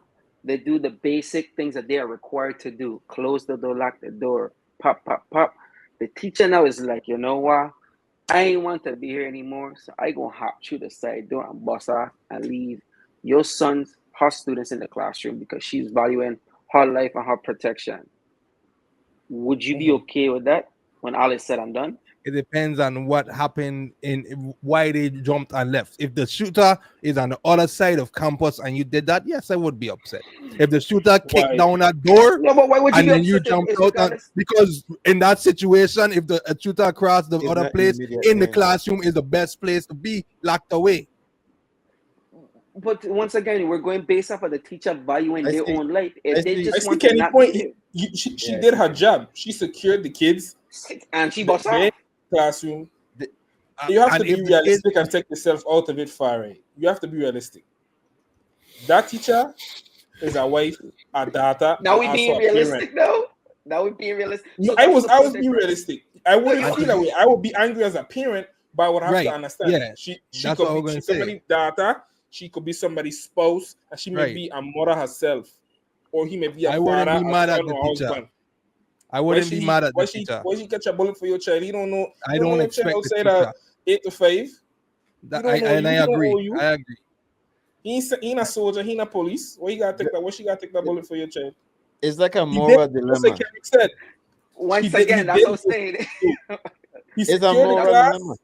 S3: They do the basic things that they are required to do. Close the door, lock the door. Pop, pop, pop. The teacher now is like, you know what? I ain't want to be here anymore, so I gonna hop through the side door and bust off and leave your son's her students in the classroom because she's valuing her life and her protection. Would you be okay with that when all is said and done?
S4: It depends on what happened in why they jumped and left. If the shooter is on the other side of campus and you did that, yes, I would be upset. If the shooter kicked
S2: Why?
S4: down that door
S3: No, but why would you
S4: and
S3: be
S4: then you
S3: upset
S4: jumped
S3: if
S4: out,
S3: regardless?
S4: because in that situation, if the a shooter across the
S1: It's
S4: other
S1: not
S4: place
S1: immediate
S4: in the
S1: danger.
S4: classroom is the best place to be, locked away.
S3: But once again, we're going based off of the teacher valuing
S1: I
S3: their
S1: see.
S3: own life.
S1: I
S3: If they
S1: see.
S2: I
S3: just
S2: see
S3: want to
S2: Kenny
S3: not be
S2: point.
S3: there,
S2: She
S1: Yeah, I
S2: did
S1: see
S2: her
S1: Kenny.
S2: job. She secured the kids.
S3: and she bust
S2: They're in
S3: off.
S2: the classroom.
S1: The-
S2: You have
S4: And
S2: to be
S4: if the kids,
S2: realistic and take yourself out of it far right. You have to be realistic. That teacher is a wife, a daughter,
S3: Now
S2: and
S3: we
S2: also
S3: being
S2: a parent.
S3: realistic, though. Now we being realistic.
S2: No,
S3: So that's the
S2: I
S3: point
S2: was
S3: I'm
S2: being
S3: trying.
S2: realistic. I
S3: No,
S2: wouldn't
S3: you
S2: feel
S3: was.
S2: that way. I would be angry as a parent, but I would have to
S4: right?
S2: understand.
S4: Yeah,
S2: She
S4: that's what
S2: could
S4: I
S2: be
S4: was gonna
S2: she's
S4: say.
S2: somebody's daughter, she could be somebody's spouse, and she may
S4: Right.
S2: be a mother herself. Or he may be a
S4: I wouldn't
S2: father,
S4: be
S2: a
S4: mad at
S2: son,
S4: the
S2: or a
S4: teacher.
S2: husband.
S4: I wouldn't be mad at the teacher.
S2: Why she catch a bullet for your child?
S4: I
S2: You don't know
S4: don't
S2: no child
S4: expect the
S2: outside
S4: teacher.
S2: 8 to 5. You
S4: That
S2: don't know
S4: and
S2: you,
S4: I
S2: he don't owe
S4: agree.
S2: you.
S4: I agree.
S2: He ain't a soldier, he ain't a police. Why you gotta take that? Why she gotta take that bullet for your child?
S1: It's like a
S2: He did
S1: moral
S2: just like
S1: dilemma.
S2: Kendrick said.
S3: Once
S2: He
S3: again, that's
S2: did
S3: what I'm
S2: what
S3: saying.
S2: he do. He
S1: It's a
S2: secured the
S1: moral dilemma
S2: class.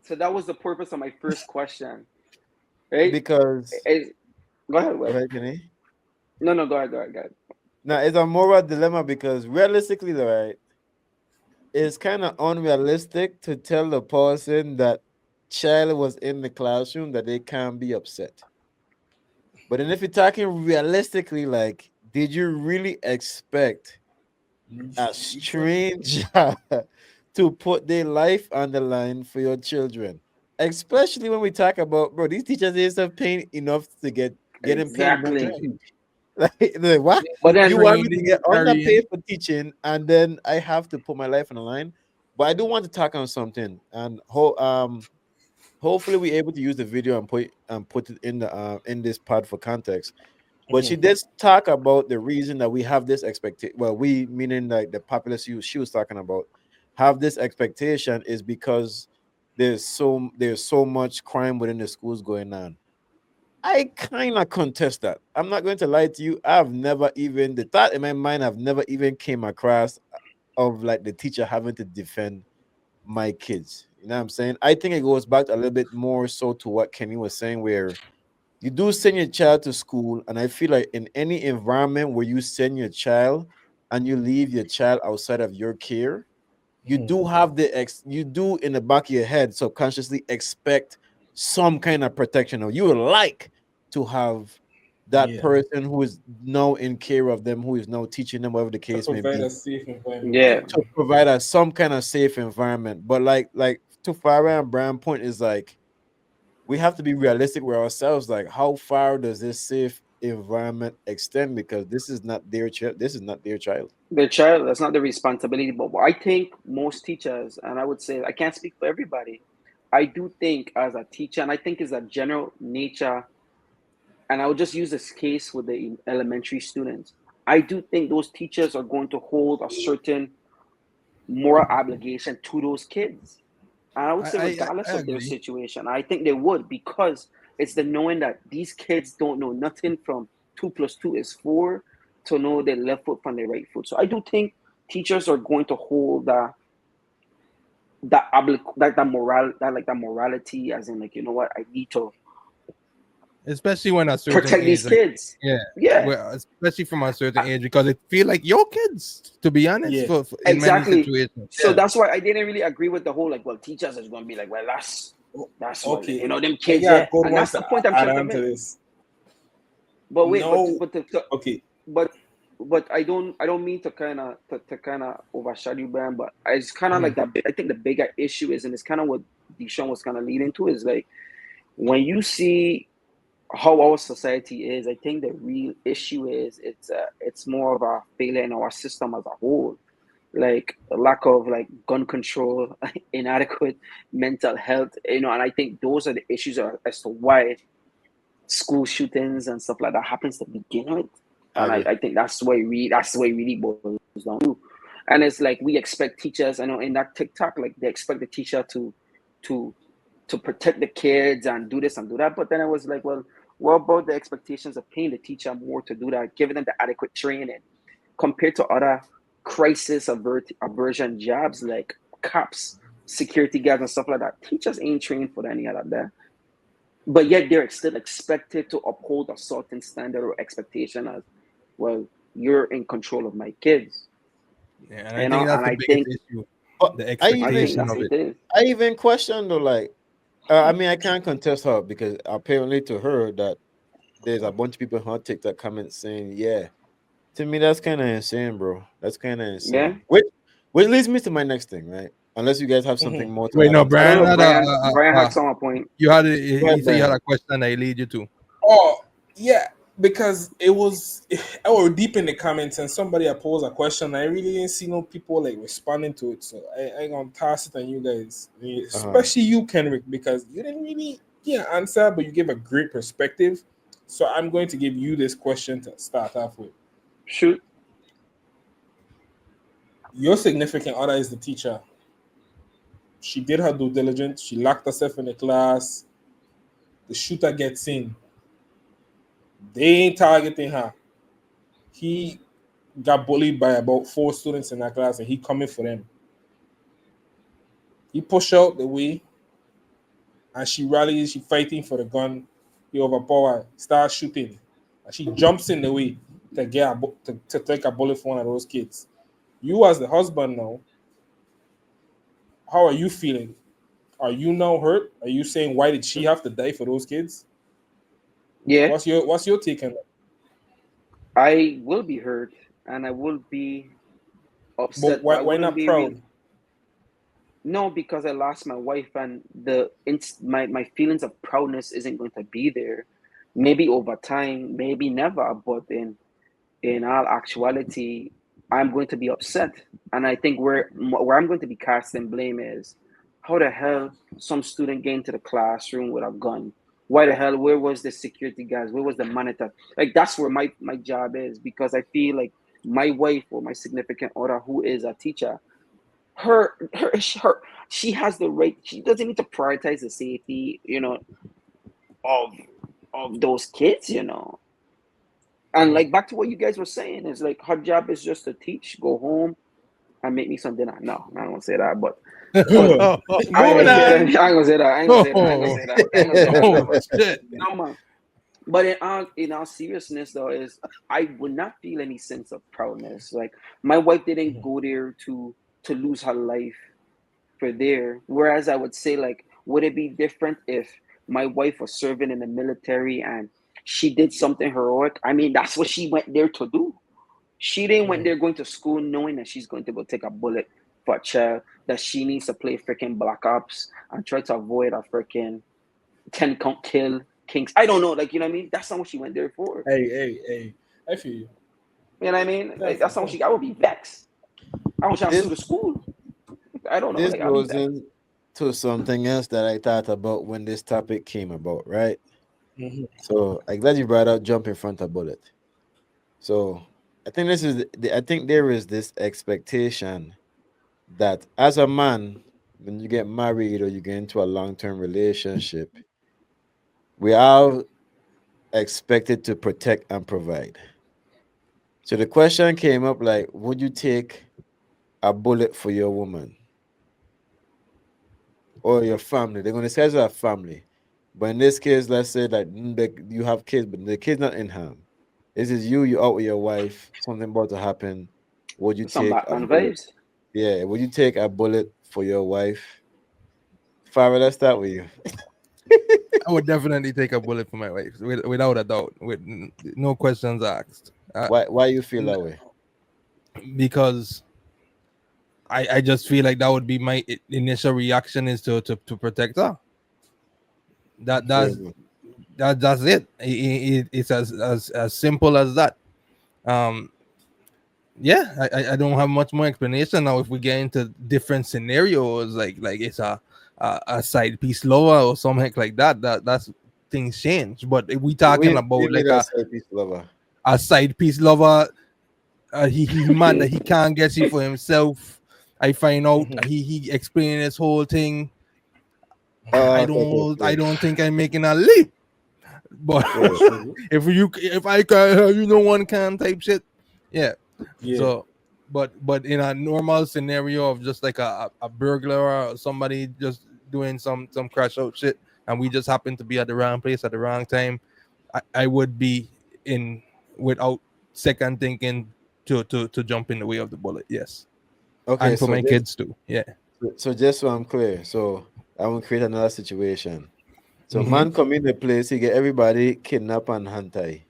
S3: So that was the purpose of my first question, right?
S1: because
S3: Is go ahead,
S1: go
S3: Will.
S1: ahead, Kenny.
S3: No, go ahead, go ahead.
S1: Now it's a moral dilemma because realistically, right, it's kind of unrealistic to tell the person that child was in the classroom that they can't be upset. But then if you're talking realistically, like, did you really expect a stranger to put their life on the line for your children? Especially when we talk about, bro, these teachers is have pain enough to getting paid enough to
S3: Exactly.
S1: teach. Like, what?
S3: But
S1: You
S3: then,
S1: want me
S4: Training,
S1: to get
S4: carrying.
S1: underpaid for teaching, and then I have to put my life on the line? But I do want to talk on something, and hopefully we're able to use the video and put it in this pod for context. But she did talk about the reason that we have this expectation. Well, we meaning like the populace she was talking about have this expectation is because there's so much crime within the schools going on. I kind of contest that. I'm not going to lie to you. I've never even the thought in my mind. I've never even came across of like the teacher having to defend my kids. You know what I'm saying? I think it goes back a little bit more so to what Kenny was saying, where you do send your child to school, and I feel like in any environment where you send your child and you leave your child outside of your care, you do have you do in the back of your head subconsciously expect some kind of protection, or you would like to have that
S2: Yeah.
S1: person who is now in care of them, who is now teaching them, whatever the
S2: To
S1: case may
S2: provide
S1: be,
S2: a safe environment.
S3: yeah,
S1: to provide us some kind of safe environment. But like to Farah and Brian point is like we have to be realistic with ourselves. Like, how far does this safe environment extend? Because this is not their child. This is not their child.
S3: the child, that's not the responsibility. But I think most teachers, and I would say I can't speak for everybody, I do think as a teacher, and I think it's a general nature, and I will just use this case with the elementary students. I do think those teachers are going to hold a certain moral obligation to those kids. And I would say, regardless
S4: I
S3: of their
S4: agree.
S3: situation, I think they would, because it's the knowing that these kids don't know nothing from 2 plus 2 is 4 to know their left foot from their right foot. So I do think teachers are going to hold that morality, as in, like, you know what, I need to
S4: Especially when a certain
S3: protect
S4: age,
S3: these
S4: like,
S3: kids.
S4: yeah,
S3: Yeah,
S4: well, especially from a certain age, because it feel like your kids, to be honest,
S2: Yeah.
S4: for in many
S3: exactly.
S4: situations.
S3: So
S4: Yeah,
S3: that's why I didn't really agree with the whole, like, well, teachers is going to be like, well, that's what,
S2: Okay.
S3: you know, them
S2: I
S3: kids,
S2: got
S3: yeah,
S2: a good
S3: and
S2: one
S3: that's the
S2: to
S3: point I'm
S2: add
S3: trying to
S2: on to
S3: make.
S2: this.
S3: But wait,
S2: No.
S3: but
S2: Okay.
S3: but I don't mean to kind of overshadow you, Brian. But it's kind of like that. I think the bigger issue is, and it's kind of what Deshaun was kind of leading to, is like, when you see how our society is, I think the real issue is it's more of a failure in our system as a whole, like a lack of, like, gun control, inadequate mental health, and I think those are the issues as to why school shootings and stuff like that happens to begin with. And I think that's the way it really boils down to. And it's like, we expect teachers, I know, in that TikTok, like, they expect the teacher to protect the kids and do this and do that. But then I was like, well, what about the expectations of paying the teacher more to do that, giving them the adequate training compared to other crisis aversion jobs like cops, security guards, and stuff like that? Teachers ain't trained for any of that. But yet they're still expected to uphold a certain standard or expectation as, well, you're in control of my kids.
S4: yeah, and I think that's
S3: And
S4: the
S3: I
S4: biggest
S3: think
S4: issue,
S1: But
S4: the
S3: I think
S4: expectation
S3: that's
S4: of
S3: it
S4: it.
S3: is.
S1: I even question though, like, I mean, I can't contest her because apparently to her that there's a bunch of people on TikTok comments saying, yeah. To me, that's kind of insane, bro. That's kind of
S3: Yeah.
S1: insane. Which leads me to my next thing, right? Unless you guys have something more to
S4: Wait,
S1: add
S4: no,
S1: on to
S3: I
S1: that.
S3: don't
S4: Brian
S3: know,
S4: had
S3: Brian had some point.
S4: you had
S1: Go
S4: he
S1: ahead,
S4: said you had
S1: Brian.
S4: a question that he lead you to.
S2: Oh, yeah, because it was I was deep in the comments and somebody had posed a question. I really didn't see no people like responding to it, so I gonna toss it on you guys, especially you, Kenrick, because you didn't really get an answer, but you gave a great perspective. So I'm going to give you this question to start off with.
S3: Shoot.
S2: Your significant other is the teacher. She did her due diligence. She locked herself in the class. The shooter gets in. They ain't targeting her. He got bullied by about 4 students in that class, and he coming for them. He push out the way, and she rallies. She fighting for the gun. He overpower. Starts shooting, and she jumps in the way to get to take a bullet for one of those kids. You as the husband now, how are you feeling? Are you now hurt? Are you saying why did she have to die for those kids?
S3: Yeah.
S2: What's your take on that?
S3: I will be hurt and I will be
S2: But
S3: upset, but
S2: why
S3: I
S2: why
S3: wouldn't
S2: not
S3: be real.
S2: proud?
S3: No, because I lost my wife, and my feelings of proudness isn't going to be there. Maybe over time, maybe never, but in all actuality, I'm going to be upset. And I think where I'm going to be casting blame is, how the hell some student get into the classroom with a gun? Why the hell? Where was the security guys? Where was the monitor? Like, that's where my job is, because I feel like my wife or my significant other, who is a teacher, her she has the right. She doesn't need to prioritize the safety, of those kids. And, like, back to what you guys were saying, is like, her job is just to teach, go home, and make me some dinner. No, I don't want to say that, but I
S4: Moving
S3: ain't
S4: on.
S3: gonna say that. I ain't gonna say that. I ain't gonna
S4: Oh,
S3: say that. I ain't gonna say that.
S4: oh
S3: But
S4: shit.
S3: no, man. But in all seriousness, though, is I would not feel any sense of proudness. Like, my wife didn't go there to lose her life for there. Whereas I would say, like, would it be different if my wife was serving in the military and she did something heroic? I mean, that's what she went there to do. She didn't went there going to school knowing that she's going to go take a bullet for a child, that she needs to play freaking Black Ops and try to avoid a freaking 10 count kill Kings. I don't know, like, you know what I mean? That's not what she went there for.
S2: Hey, I feel you.
S3: You know what I mean?
S2: Yeah,
S3: Like, that's not what I would be vexed. I want you to sue
S1: This
S3: the school. I don't know.
S1: this
S3: Like, I'll be
S1: goes
S3: vexed.
S1: in to something else that I thought about when this topic came about, right?
S2: Mhm.
S1: So I'm glad you brought up jump in front of bullet. So I think I think there is this expectation that as a man, when you get married or you get into a long-term relationship, we are expected to protect and provide. So the question came up like, would you take a bullet for your woman or your family? They're going to say it's a family. But in this case, let's say that you have kids, but the kid's not in harm. This is you out with your wife, something about to happen. Would you
S3: Some
S1: take a
S3: Batman
S1: bullet?
S3: vibes.
S1: Yeah, would you take a bullet for your wife? Farah, let's start with you.
S4: I would definitely take a bullet for my wife, without a doubt, with no questions asked.
S1: Why you feel that way?
S4: Because I just feel like that would be my initial reaction, is to protect her. That
S1: Fair
S4: that's
S1: enough.
S4: that's it. It's as simple as that. Um, yeah, I don't have much more explanation now. If we get into different scenarios, like it's a side piece lower or something like that, that's things change. But if we talking
S1: What do you
S4: about
S1: mean
S4: like
S1: that side piece lover?
S4: a side piece lover, he mad that he can't get it for himself. I find out
S2: Mhm.
S4: he explaining his whole thing.
S1: Oh,
S4: I
S1: okay, okay,
S4: don't I
S1: okay.
S4: don't think I'm making a leap. But
S1: Wait.
S2: Mhm.
S4: if I can have you, no one can type shit. Yeah.
S2: Yeah.
S4: So, but in a normal scenario of just like a burglar or somebody just doing some crash out shit, and we just happen to be at the wrong place at the wrong time, I would be in without second thinking to jump in the way of the bullet. Yes,
S1: Okay,
S4: and for
S1: so
S4: my kids too. Yeah.
S1: just so I'm clear, so I will create another situation. So
S4: Mm-hmm.
S1: man come in the place, he get everybody kidnapped and hunted.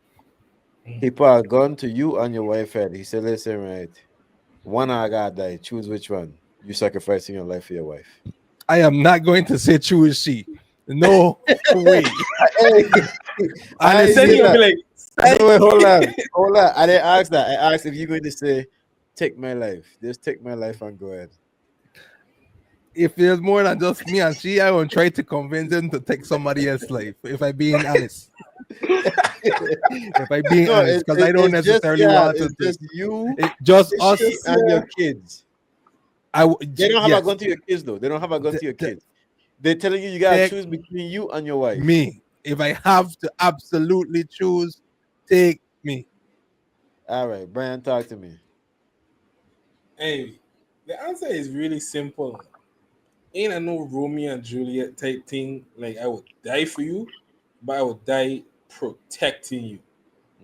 S1: He put a gun to you and your wife head. He said, listen, right, one I gotta die. Choose which one. You sacrificing your life for your wife.
S4: I am not going to say true as she. No way.
S1: Hey, I
S2: He
S1: ain't
S2: said
S1: say
S2: he
S4: Honestly,
S2: gonna be
S1: that.
S2: like,
S1: No,
S2: psych.
S1: wait, hold on. I didn't ask that. I asked if you're going to say, take my life. Just take my life and go ahead.
S4: if there's more than just me and she, I won't try to convince him to take somebody else's life. If I being honest, if I being
S1: No,
S4: honest, because I don't
S1: it's just
S4: necessarily
S1: yeah,
S4: want
S1: it's
S4: to
S1: just you,
S4: just
S2: It's
S1: she,
S4: us.
S2: just
S1: and your kids. They don't have a
S4: Yes,
S1: gun to your kids though. They don't have a gun to your
S4: t-
S1: kids. They're telling you gotta
S4: take
S1: choose between you and your wife.
S4: me. If I have to absolutely choose, take me.
S1: All right, Brian, talk to me.
S2: hey. The answer is really simple. Ain't a no Romeo and Juliet type thing. Like I would die for you, but I would die protecting you.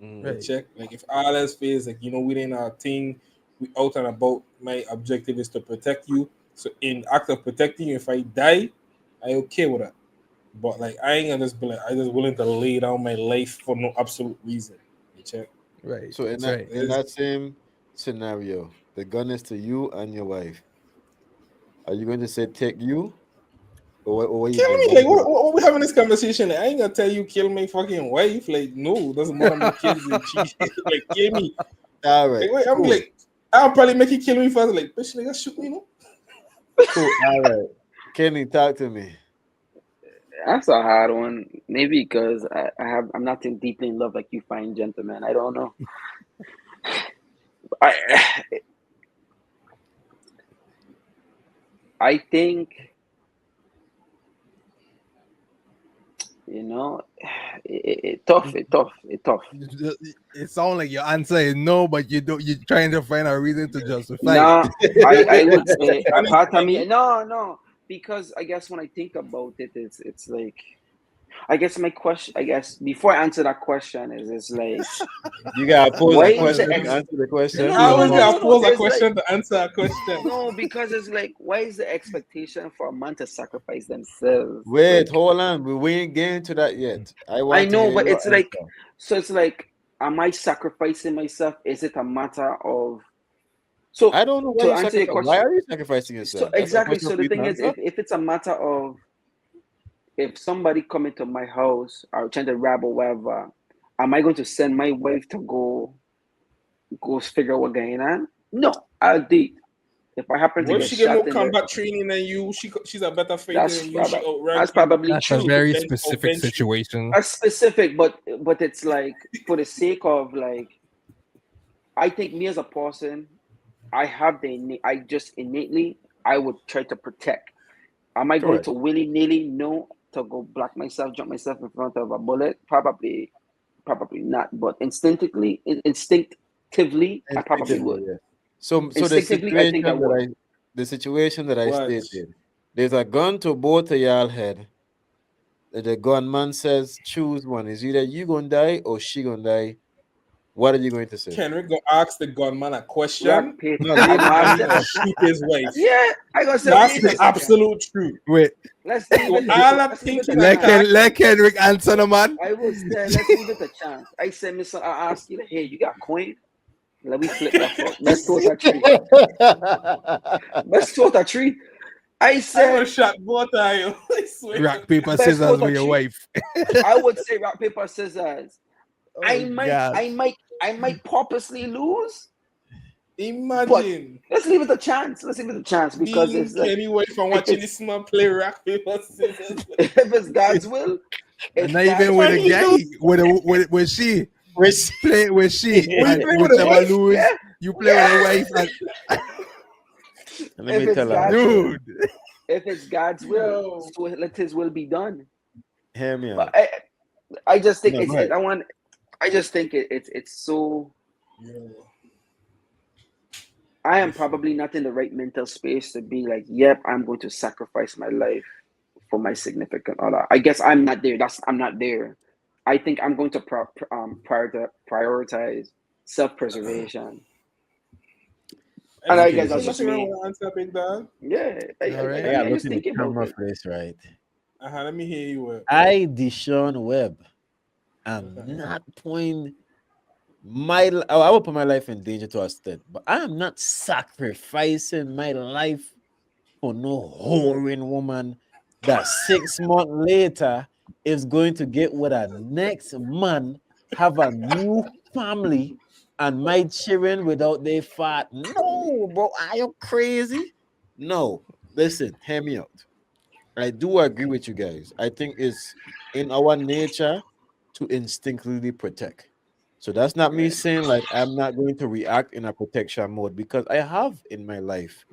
S1: Mm.
S2: You
S4: Right.
S2: check. Like if all else fails, like we didn't our thing, we out and about. My objective is to protect you. So in act of protecting you, if I die, I okay with that. But like I ain't gonna just be like I just willing to lay down my life for no absolute reason. You check.
S4: Right.
S1: So in that
S4: Right.
S1: in that same scenario, the gun is to you and your wife. Are you going to say take you, or what are you
S2: Kill
S1: doing?
S2: me.
S1: What are
S2: Like
S1: you doing?
S2: what we having this conversation? Like, I ain't gonna tell you kill my fucking wife. Like no, doesn't matter my kids and cheat. Like kill me.
S1: All right,
S2: Like wait, I'm
S1: cool,
S2: like I'll probably make you kill me first. Like bitch, nigga, shoot me, no.
S1: cool. All right, Kenny, talk to me.
S3: That's a hard one. Maybe because I'm not in deeply in love like you fine gentlemen. I don't know. I I think you know it tough.
S4: It sounds like your answer is no, but you don't. You're trying to find a reason to justify it.
S3: No, I would say a
S2: Honest,
S3: part of
S2: like
S3: me. No, because I guess when I think about it, it's like I guess my question. I guess before I answer that question is like
S1: You gotta pose
S3: why
S1: a
S3: is the
S1: question to
S3: ex?
S1: answer the
S3: No,
S1: question.
S2: I always
S4: Yo,
S2: gotta pose a
S3: There's like
S2: question to answer a question.
S3: no because it's like why is the expectation for a man to sacrifice themselves?
S1: Wait,
S3: Like
S1: hold on. We ain't getting to that yet. I
S3: I
S1: want to
S3: know,
S1: hear
S3: but
S1: your
S3: it's like
S1: answer.
S3: so. It's like am I sacrificing myself? Is it a matter of so
S1: I don't know why
S3: to
S1: you
S3: answer your
S1: sacrifice. Why
S3: question?
S1: are you sacrificing
S3: So
S1: yourself? That's a
S3: exactly.
S1: question
S3: So
S1: for
S3: the
S1: you to
S3: thing is,
S1: answer.
S3: if it's a matter of if somebody come into my house or trying to rob or whatever, am I going to send my wife to go figure out what's going on? No, I'll date. If I happen to
S2: What if
S3: get
S2: she get more
S3: shot in the,
S2: combat training than you? She's a better fighter than you. She outranks
S3: that's probably
S4: That's a
S3: true.
S4: very
S2: Outbench-
S4: specific
S2: outbench you.
S4: situation.
S3: That's specific, but it's like for the sake of like, I think me as a person, I just innately I would try to protect. Am I going
S1: Correct.
S3: to willy-nilly? No, to go block myself, jump myself in front of a bullet? Probably not. But instinctively, I probably
S1: Instinctively,
S3: would.
S1: yeah. So
S3: Instinctively, I think I would.
S1: the situation that I
S2: What?
S1: stated, there's a gun to both of y'all head. The gunman says, choose one. Is either you gonna die or she gonna die. What are you going to say?
S2: Kendrick gonna ask the gunman a question,
S3: Rock, paper.
S1: No,
S3: I'm
S1: leave
S3: gonna
S1: it.
S3: ask
S2: and he
S3: them.
S2: gonna shoot his wife.
S3: Yeah, I gonna say.
S2: That's
S3: Wait
S2: the
S3: a second.
S2: absolute truth.
S4: Wait,
S3: Let's leave
S2: So
S3: it.
S2: all I'm
S3: Let's leave it
S2: thinking
S3: a
S2: at
S3: chance.
S4: let Kendrick answer the man.
S3: I will say, let's leave it a chance. I said, Mister, I ask you, hey, you got coin? Let me flip that fuck. Let's throw that tree. Let's throw that tree. I
S2: I gonna
S3: said,
S2: shot both of you. I swear.
S4: Rock, paper,
S3: let's
S4: scissors
S3: throw
S4: with
S3: that
S4: your
S3: tree.
S4: wife.
S3: I would say rock, paper, scissors.
S4: Oh,
S3: I
S4: God.
S3: might purposely lose, but
S2: Imagine
S3: let's leave it a chance. Let's leave it a chance because
S2: being
S3: it's like,
S2: Kenny wife and watching this man play rock paper scissors.
S3: if it's God's will,
S4: And not even with a
S2: He
S4: guy,
S2: knows.
S4: with she.
S1: Which
S4: Play with she.
S2: We
S4: And
S2: play with a
S4: whichever
S2: wife,
S4: lose,
S3: yeah.
S4: you play with a wife. And,
S1: let
S3: If
S1: me
S3: it's
S1: tell
S3: God's
S1: her.
S3: will,
S4: dude.
S3: if it's God's will,
S2: Yo.
S3: so let His will be done.
S1: Hear me
S3: But
S1: out.
S3: I just think
S1: No,
S3: it's.
S1: go ahead.
S3: I just think it's so.
S2: Yo.
S3: I am probably not in the right mental space to be like, yep, I'm going to sacrifice my life for my significant other. I guess I'm not there. I'm not there. I think I'm going to prioritize self-preservation. And I guess
S2: There's
S3: that's just
S2: nothing wrong
S3: me.
S2: with the answer, big dog.
S3: Yeah,
S4: All right.
S1: I gotta
S3: I
S1: look
S3: just
S1: in the
S3: thinking about
S1: camera
S3: it.
S1: face, right?
S2: Let me hear you.
S1: I, Deshaun Webb, am not putting I will put my life in danger to a extent, but I am not sacrificing my life for no whoring woman that 6 months later is going to get with a next man, have a new family, and my children without their fat. No, bro, are you crazy? No, listen, hear me out. I do agree with you guys. I think it's in our nature to instinctively protect. So that's not me
S3: Right.
S1: saying like I'm not going to react in a protection mode because I have in my life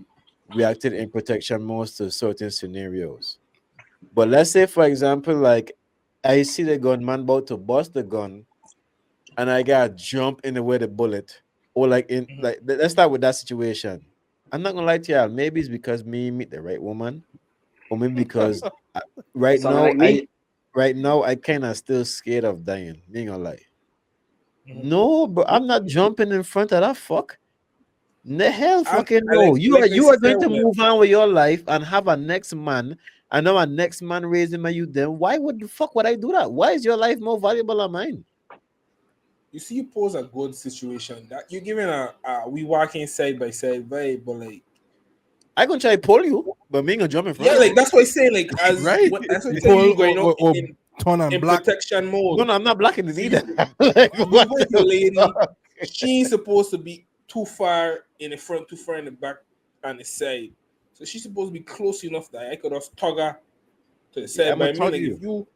S1: reacted in protection mode to certain scenarios. But let's say, for example, like I see the gunman about to bust the gun and I got jump in the way the bullet, or like in like let's start with that situation. I'm not gonna lie to you, maybe it's because me meet the right woman, or maybe because right
S3: Sounding
S1: now
S3: like me.
S1: I kind of still scared of dying. Being gonna lie. No, but I'm not jumping in front of that fuck. The hell fucking no. You are going to move on with your life and have a next man, and now a next man raising my you. Then why would the fuck would I do that? Why is your life more valuable than mine?
S2: You see, you pose a good situation that you're giving we walking side by side vibe, but like,
S1: I gonna try to pull you, but me gonna jump in front
S2: yeah,
S1: of
S2: like
S1: you.
S2: that's what I say. Like,
S4: Right.
S2: that's what I
S4: You
S2: tell you
S4: pull
S2: going out
S4: or
S2: in
S4: turn and black.
S2: protection mode.
S1: No, I'm not blocking it
S2: So
S1: either.
S2: you
S1: Like, what
S2: with
S1: the
S2: the lady,
S1: fuck?
S2: she ain't supposed to be too far in the front, too far in the back, and the side. So she's supposed to be close enough that I could just tug her to the side.
S1: I'm
S2: But
S1: gonna
S2: I mean,
S1: tug
S2: like
S1: you.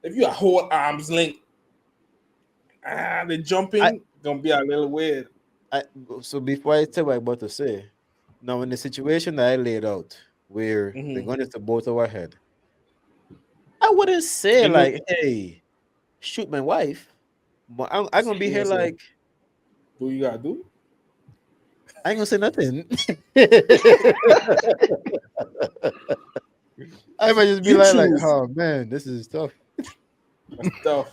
S2: if you a whole arms length, the
S1: I,
S2: jumping gonna be a little weird.
S1: I so before I tell what I'm about to say, now in the situation that I laid out, where the gun is to both of our head, I wouldn't say
S2: You know,
S1: like, "Hey, shoot my wife," but I'm gonna be here
S2: so
S1: like,
S2: do you gotta do?
S1: I ain't gonna say nothing. I might just be
S2: You
S1: like,
S2: choose.
S1: "Oh man, this is tough."
S2: That's tough.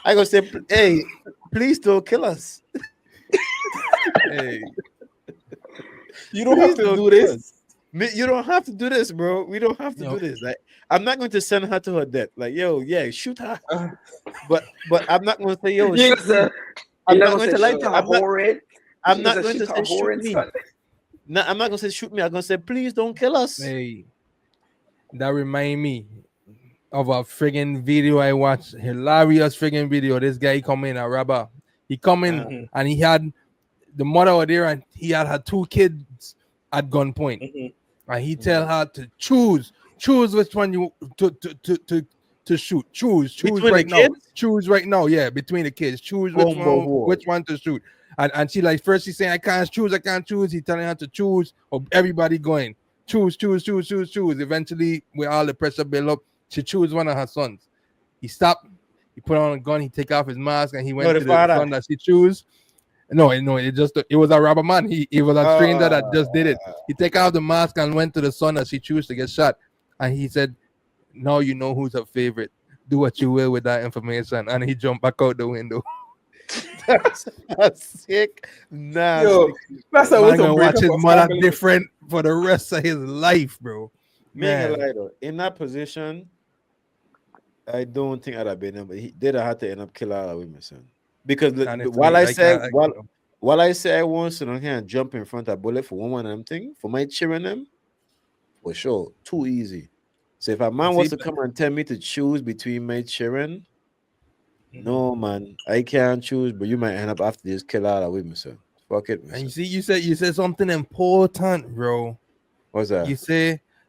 S1: I gonna say, "Hey, please don't kill us.
S4: Hey,
S2: You don't
S1: Please
S2: have to
S1: don't
S2: do
S1: kill us.
S2: this.
S1: You don't have to do this, bro. We don't have to
S4: No.
S1: do this. Like, I'm not going to send her to her death. Like, yo, yeah, shoot her.
S2: Uh,
S1: But I'm not going to say, yo,
S3: You
S1: shoot me.
S3: gonna
S1: I'm
S3: you're
S1: not
S3: not
S1: going
S3: gonna
S1: to
S3: say
S1: lie
S3: shoot
S1: to you.
S3: her whoring.
S1: I'm
S3: You
S1: not
S3: gonna
S1: going to
S3: shoot her
S1: say shoot
S3: whoring,
S1: me.
S3: son.
S1: No, I'm not going to say shoot me. I'm going to say, please don't kill us.
S4: hey, that remind me of a friggin' video I watched. Hilarious friggin' video. This guy come in, a robber. He come in
S2: Mhm.
S4: and he had the mother over there and he had her 2 kids at gunpoint,
S2: Mhm.
S4: and he tell her to choose which one you to shoot. Choose
S1: Between the
S4: right now.
S1: kids?
S4: Choose right now. Yeah, between the kids, choose
S1: Combo war.
S4: which one to shoot. And she like first she's saying I can't choose. He telling her to choose, or everybody going choose. Eventually, with all the pressure build up, she choose one of her sons. He stopped. He put on a gun. He take off his mask and he went
S1: No, the
S4: to the
S1: father.
S4: son that she choose. No, it was a robber man. He was a stranger that just did it. He take off the mask and went to the son that she chose to get shot, and he said, "Now you know who's her favorite. Do what you will with that information." And he jumped back out the window.
S1: That's a sick, nasty.
S2: Yo, that's a way
S4: Man
S2: to
S4: gonna
S2: break
S4: watch
S2: up
S4: his
S2: a
S4: mother
S2: family.
S4: different for the rest of his life, bro.
S1: Me ain't gonna
S4: Man,
S1: lie though. In that position, I don't think I'd have been able. He did have to end up killing all the women, son. Because while
S4: honestly,
S1: I
S4: I
S1: say
S4: can't.
S1: while I say I want to, I can't jump in front of bullet for one of them thing for my children them for sure. Too easy. So if a man
S4: See,
S1: was to come and tell me to choose between my children,
S2: Mhm.
S1: no man, I can't choose. But you might end up after this kill all the women, son. Fuck it,
S4: and
S1: son.
S4: you said something important, bro.
S1: What's that?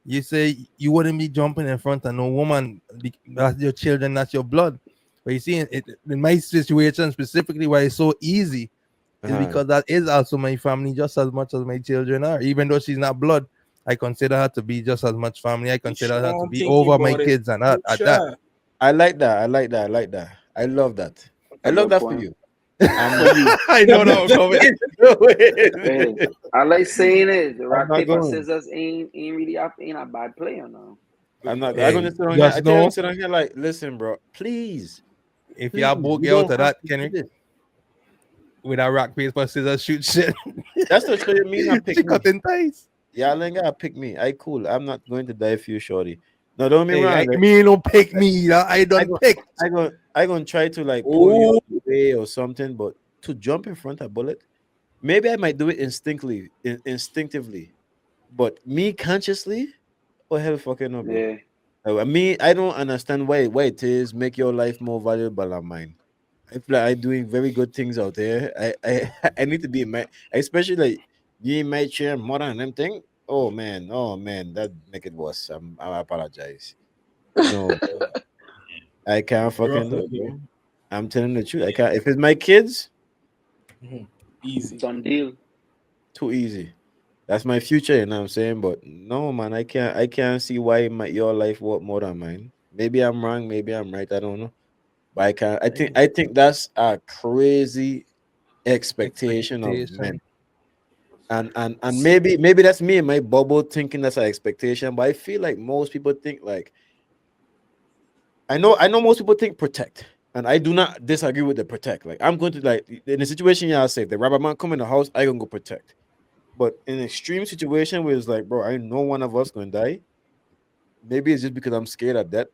S4: You say you wouldn't be jumping in front of no woman. That's your children, that's your blood. But you see, in my situation specifically, why it's so easy is
S1: Uh-huh.
S4: because that is also my family just as much as my children are. Even though she's not blood, I consider her to be just as much family. I consider her to
S2: Strong
S4: be
S2: thinking
S4: over my
S2: about it.
S4: kids and that at that.
S2: Sure.
S1: I like that. I like that. I like that. I love that.
S3: That's
S1: I
S3: a
S1: love
S3: good
S1: that for
S3: point.
S1: you. I'm
S2: For
S1: not.
S2: you.
S4: I know that will come in.
S3: Hey, I like saying it. The
S1: I'm
S3: rock
S1: not
S3: paper
S1: going.
S3: scissors ain't really ain't a bad player now.
S1: I'm not. I'm gonna
S4: Hey,
S1: sit on here. I
S4: just
S1: think I'm gonna
S4: know
S1: sit on here like, listen, bro. Please,
S4: if
S1: please,
S4: y'all both
S1: we
S4: get out
S1: don't
S4: of
S1: have
S4: that,
S1: to do
S4: Kenny,
S1: this.
S4: with a rock paper scissors shoot shit,
S1: That's to show you me not pick
S4: she
S1: me.
S4: cutting ties.
S1: Y'all ain't gotta pick me. I cool. I'm not going to die for you, shorty. No, don't get me
S4: Hey,
S1: wrong. Like,
S4: me don't pick me. I
S1: I
S4: don't
S1: go,
S4: pick.
S1: I gonna try to like pull you
S2: Oh,
S1: out the way or something, but to jump in front of bullet, maybe I might do it instinctively, but me consciously, oh hell, fucking no, bro.
S3: Yeah.
S1: Me, I don't understand why it is make your life more valuable than mine. I feel like I'm doing very good things out there. I need to be in my, especially like being my chair more than them thing. Oh man, that make it worse. I apologize. No, I can't fucking
S2: rough
S1: do
S2: out
S1: it,
S2: here.
S1: bro. I'm telling the truth. I can't. If it's my kids,
S2: Mhm. Easy.
S3: Done deal.
S1: too easy. That's my future, you know what I'm saying? But no, man, I can't see why your life worth more than mine. Maybe I'm wrong, maybe I'm right. I don't know. But I can't. I think that's a crazy expectation of men.
S4: Expectation.
S1: And maybe that's me in my bubble thinking that's an expectation. But I feel like most people think like I know most people think protect. And I do not disagree with the protect. Like I'm going to like in a situation y'all say the robber man come in the house, I gonna go protect. But in an extreme situation where it's like, bro, I know one of us gonna die. Maybe it's just because I'm scared of that.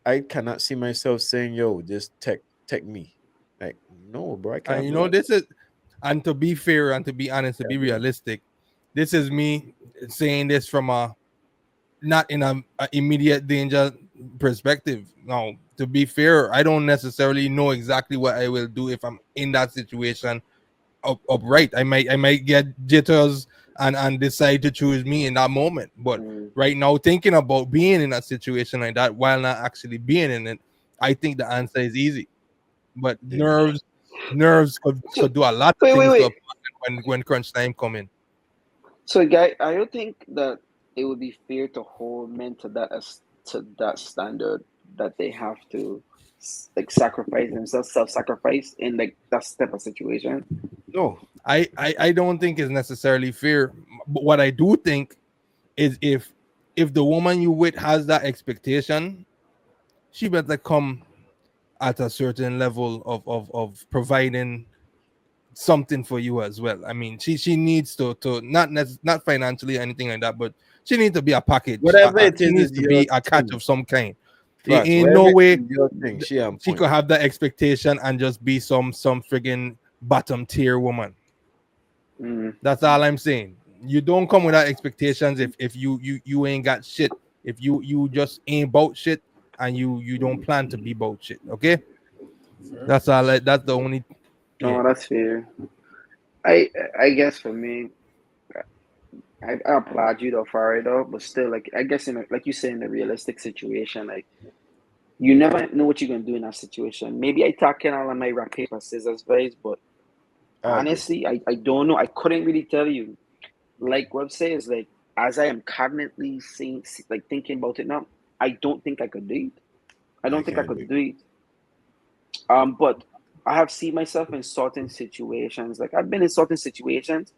S1: I cannot see myself saying, "Yo, just tech me." Like, no, bro, I
S4: And
S1: can't
S4: you
S1: do
S4: know,
S1: that.
S4: this is, and to be fair and to be honest, to be
S1: Can't do that.
S4: realistic, this is me saying this from a not in a immediate danger perspective. Now, to be fair, I don't necessarily know exactly what I will do if I'm in that situation upright. I might get jitters and decide to choose me in that moment. But
S3: Mm.
S4: right now, thinking about being in a situation like that while not actually being in it, I think the answer is easy. But
S1: Yeah.
S4: nerves
S3: So
S4: could do a lot of
S3: wait,
S4: things to a
S3: wait.
S4: person when crunch time come in.
S3: So, guy, I don't think that it would be fair to hold men to that as to that standard that they have to like sacrifice themselves, self-sacrifice in like that type of situation.
S1: No,
S4: I don't think it's necessarily fair. But what I do think is if the woman you with has that expectation, she better come at a certain level of providing something for you as well. I mean, she needs to not financially or anything like that, but she needs to be a package.
S1: whatever it
S4: She needs
S1: is
S4: to
S1: your
S4: be a catch
S1: thing.
S4: of some kind.
S1: Facts.
S4: In
S1: Whatever
S4: no
S1: it
S4: way
S1: is your thing. She on
S4: she
S1: point.
S4: could have that expectation and just be some friggin' bottom tier woman.
S3: Mm.
S4: That's all I'm saying. You don't come with that expectations if you ain't got shit. If you just ain't about shit and you don't plan to be about shit. Okay,
S2: Fair.
S4: that's all. That's the only. Yeah.
S3: No, that's fair. I I guess for me, I applaud you though for it though, but still, like I guess like you say in a realistic situation, like you never know what you're gonna do in that situation. Maybe I talking all of my rock paper scissors vibes, but
S1: I agree.
S3: honestly, I don't know. I couldn't really tell you. Like what I'm saying is like as I am cognitively seeing like thinking about it now, I don't think I could do it. I
S1: I
S3: don't think I
S1: can't do
S3: could
S1: it.
S3: do it. But I have seen myself in certain situations. Like I've been in certain situations,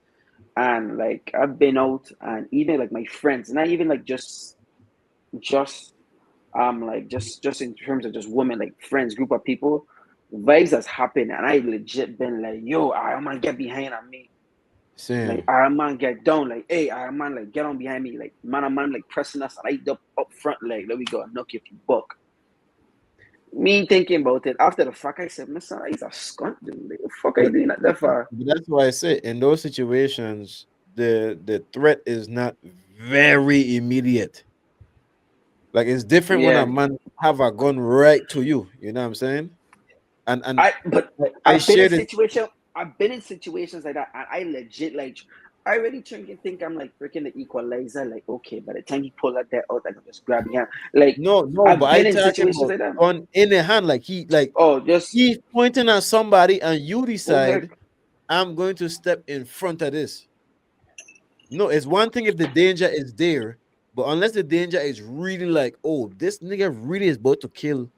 S3: and like I've been out, and even like my friends, not even like just like just in terms of just women, like friends, group of people, vibes has happened, and I legit been like, yo, Iron Man get behind on me. Like
S1: Same.
S3: Iron Man get down, like hey Iron Man, like get on behind me, like man on man, like pressing us right up front, like let me go knock you if you buck. Me thinking about it after the fuck, I said, Mister, he's a skunt, dude. Like, the fuck are you
S1: But
S3: doing that for?
S1: that's why I say in those situations, the threat is not very immediate. Like it's different when a
S3: Yeah,
S1: man have a gun right to you. You know what I'm saying? And
S3: but
S1: I
S3: I've been in
S1: shared it.
S3: situation. I've been in situations like that, and I legit like. I really think I'm like freaking the equalizer. Like, okay, by the time you pull that out, I can just grab your hand. Like,
S1: No, no, but
S3: I've
S1: I
S3: been in
S1: talking
S3: situations
S1: about
S3: like that.
S1: gun in the hand, like
S3: Oh, just
S1: he's pointing at somebody, and you
S3: oh heck,
S1: decide I'm going to step in front of this. No, it's one thing if the danger is there, but unless the danger is really like, oh, this nigga really is about to kill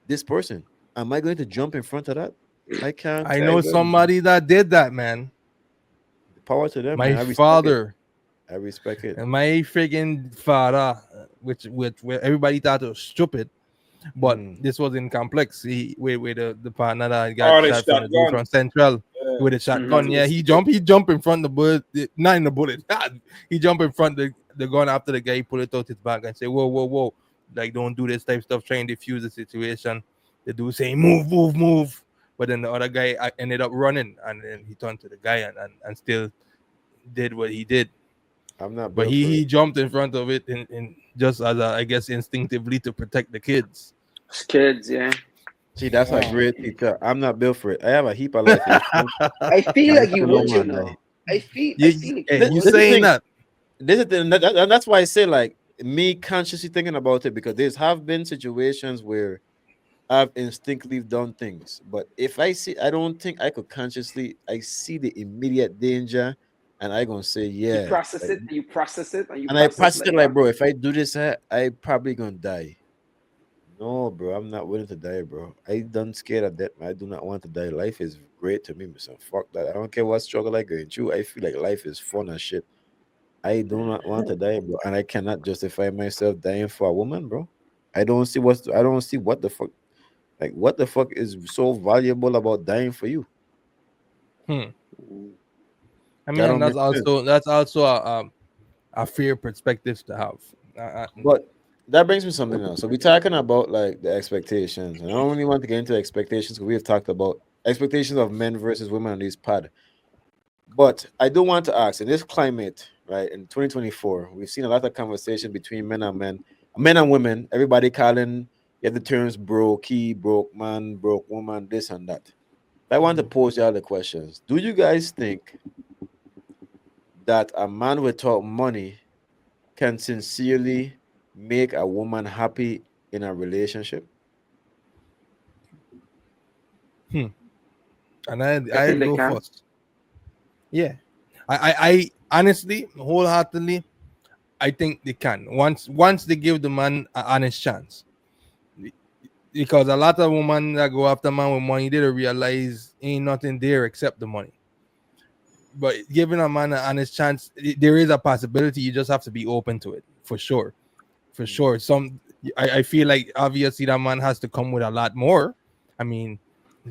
S1: this person, am I going to jump in front of that? I can't.
S4: I
S1: I
S4: know
S1: don't.
S4: somebody that did that, man.
S1: Power to them, man.
S4: My
S1: I respect it.
S4: father.
S1: I respect it.
S4: And my freaking father, which where everybody thought it was stupid, but
S1: Mm.
S4: this was in complex. He with the partner that got
S2: Oh, the
S4: shot from the dude
S2: shotgun.
S4: from Central
S2: Yeah.
S4: with a
S3: mm-hmm.
S4: shotgun. Yeah, he jumped in front of the bullet, not in the bullet. He jumped in front of the gun after the guy. He pulled it out his back and said, "Whoa, whoa, whoa! Like don't do this type of stuff. Trying to defuse the situation." The dude saying, "Move, move, move." But then the other guy ended up running, and then he turned to the guy and still did what he did.
S1: I'm not
S4: But
S1: built for it.
S4: he jumped in front of it in just as I guess instinctively to protect the kids.
S3: Kids, yeah.
S1: See, that's a
S2: Oh.
S1: great teacher. I'm not built for it. I have a heap of life issues,
S3: I feel
S1: and I
S3: like you
S1: still don't
S3: would, you
S1: want to die.
S3: know. I
S4: you,
S3: feel like you
S1: This,
S4: you
S3: would.
S1: this is the
S4: saying
S1: thing.
S4: that?
S1: This is the, and that's why I say like me consciously thinking about it because there's have been situations where I've instinctively done things, but if I see, I don't think I could consciously. I see the immediate danger, and I gonna say
S3: You
S1: yeah,
S3: process
S1: like,
S3: it, and you process it, and you
S1: and I
S3: process
S1: practice it
S3: like,
S1: like bro. If I do this, I probably gonna die. No, bro, I'm not willing to die, bro. I done scared of death. I do not want to die. Life is great to me, so fuck that. I don't care what struggle I going through. I feel like life is fun and shit. I do not want to die, bro, and I cannot justify myself dying for a woman, bro. I don't see what the fuck, like what the fuck is so valuable about dying for you.
S4: Hmm.
S3: mm,
S4: I
S1: That
S4: mean, and
S1: don't make sense.
S4: that's also a fair perspective to have.
S1: But that brings me something else. So we're talking about like the expectations, and I don't really want to get into expectations because we have talked about expectations of men versus women on this pod. But I do want to ask in this climate, right, in 2024, we've seen a lot of conversation between men and women, everybody calling you have the terms brokey, broke man, broke woman, this and that. I want to pose y'all the questions. Do you guys think that a man without money can sincerely make a woman happy in a relationship?
S4: Hmm. And
S3: I
S4: I
S3: think they
S4: go
S3: can.
S4: first. Yeah, I honestly, wholeheartedly, I think they can once they give the man an honest chance. Because a lot of women that go after man with money, they don't realize ain't nothing there except the money. But giving a man an honest chance, there is a possibility. You just have to be open to it for sure, for sure. I feel like obviously that man has to come with a lot more. I mean,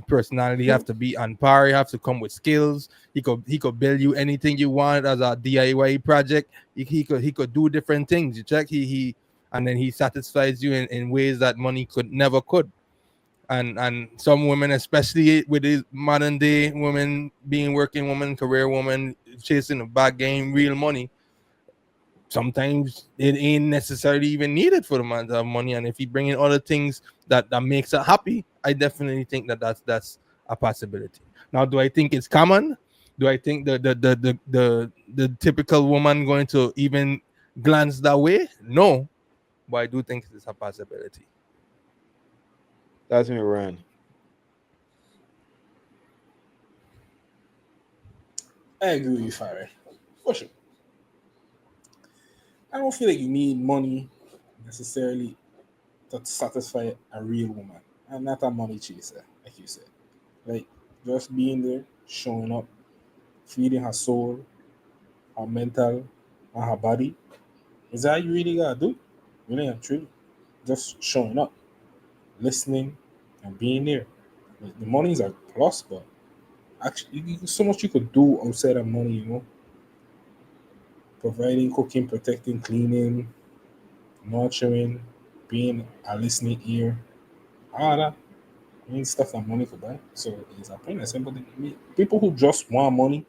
S4: personality have to be on par. He have to come with skills. He could build you anything you want as a DIY project. He could do different things. You check he and then he satisfies you in ways that money could never. And some women, especially with these modern day women being working women, career women, chasing a bad game, real money, sometimes it ain't necessarily even needed for the man to have money. And if he bring in other things that makes her happy, I definitely think that's a possibility. Now, do I think it's common? Do I think the typical woman going to even glance that way? No, but I do think it's a possibility.
S1: That's me, Ryan.
S2: I agree with you, Farah. For sure. I don't feel like you need money necessarily to satisfy a real woman. I'm not a money chaser, like you said. Like just being there, showing up, feeding her soul, her mental, and her body. Is that you really gotta do? Really and truly. Just showing up, listening, and being there. Like, the money is a plus, but actually, so much you could do outside of money, providing, cooking, protecting, cleaning, nurturing, being a listening ear, all that. I mean, stuff that money could buy. So it's a plain and simple thing. I mean, people who just want money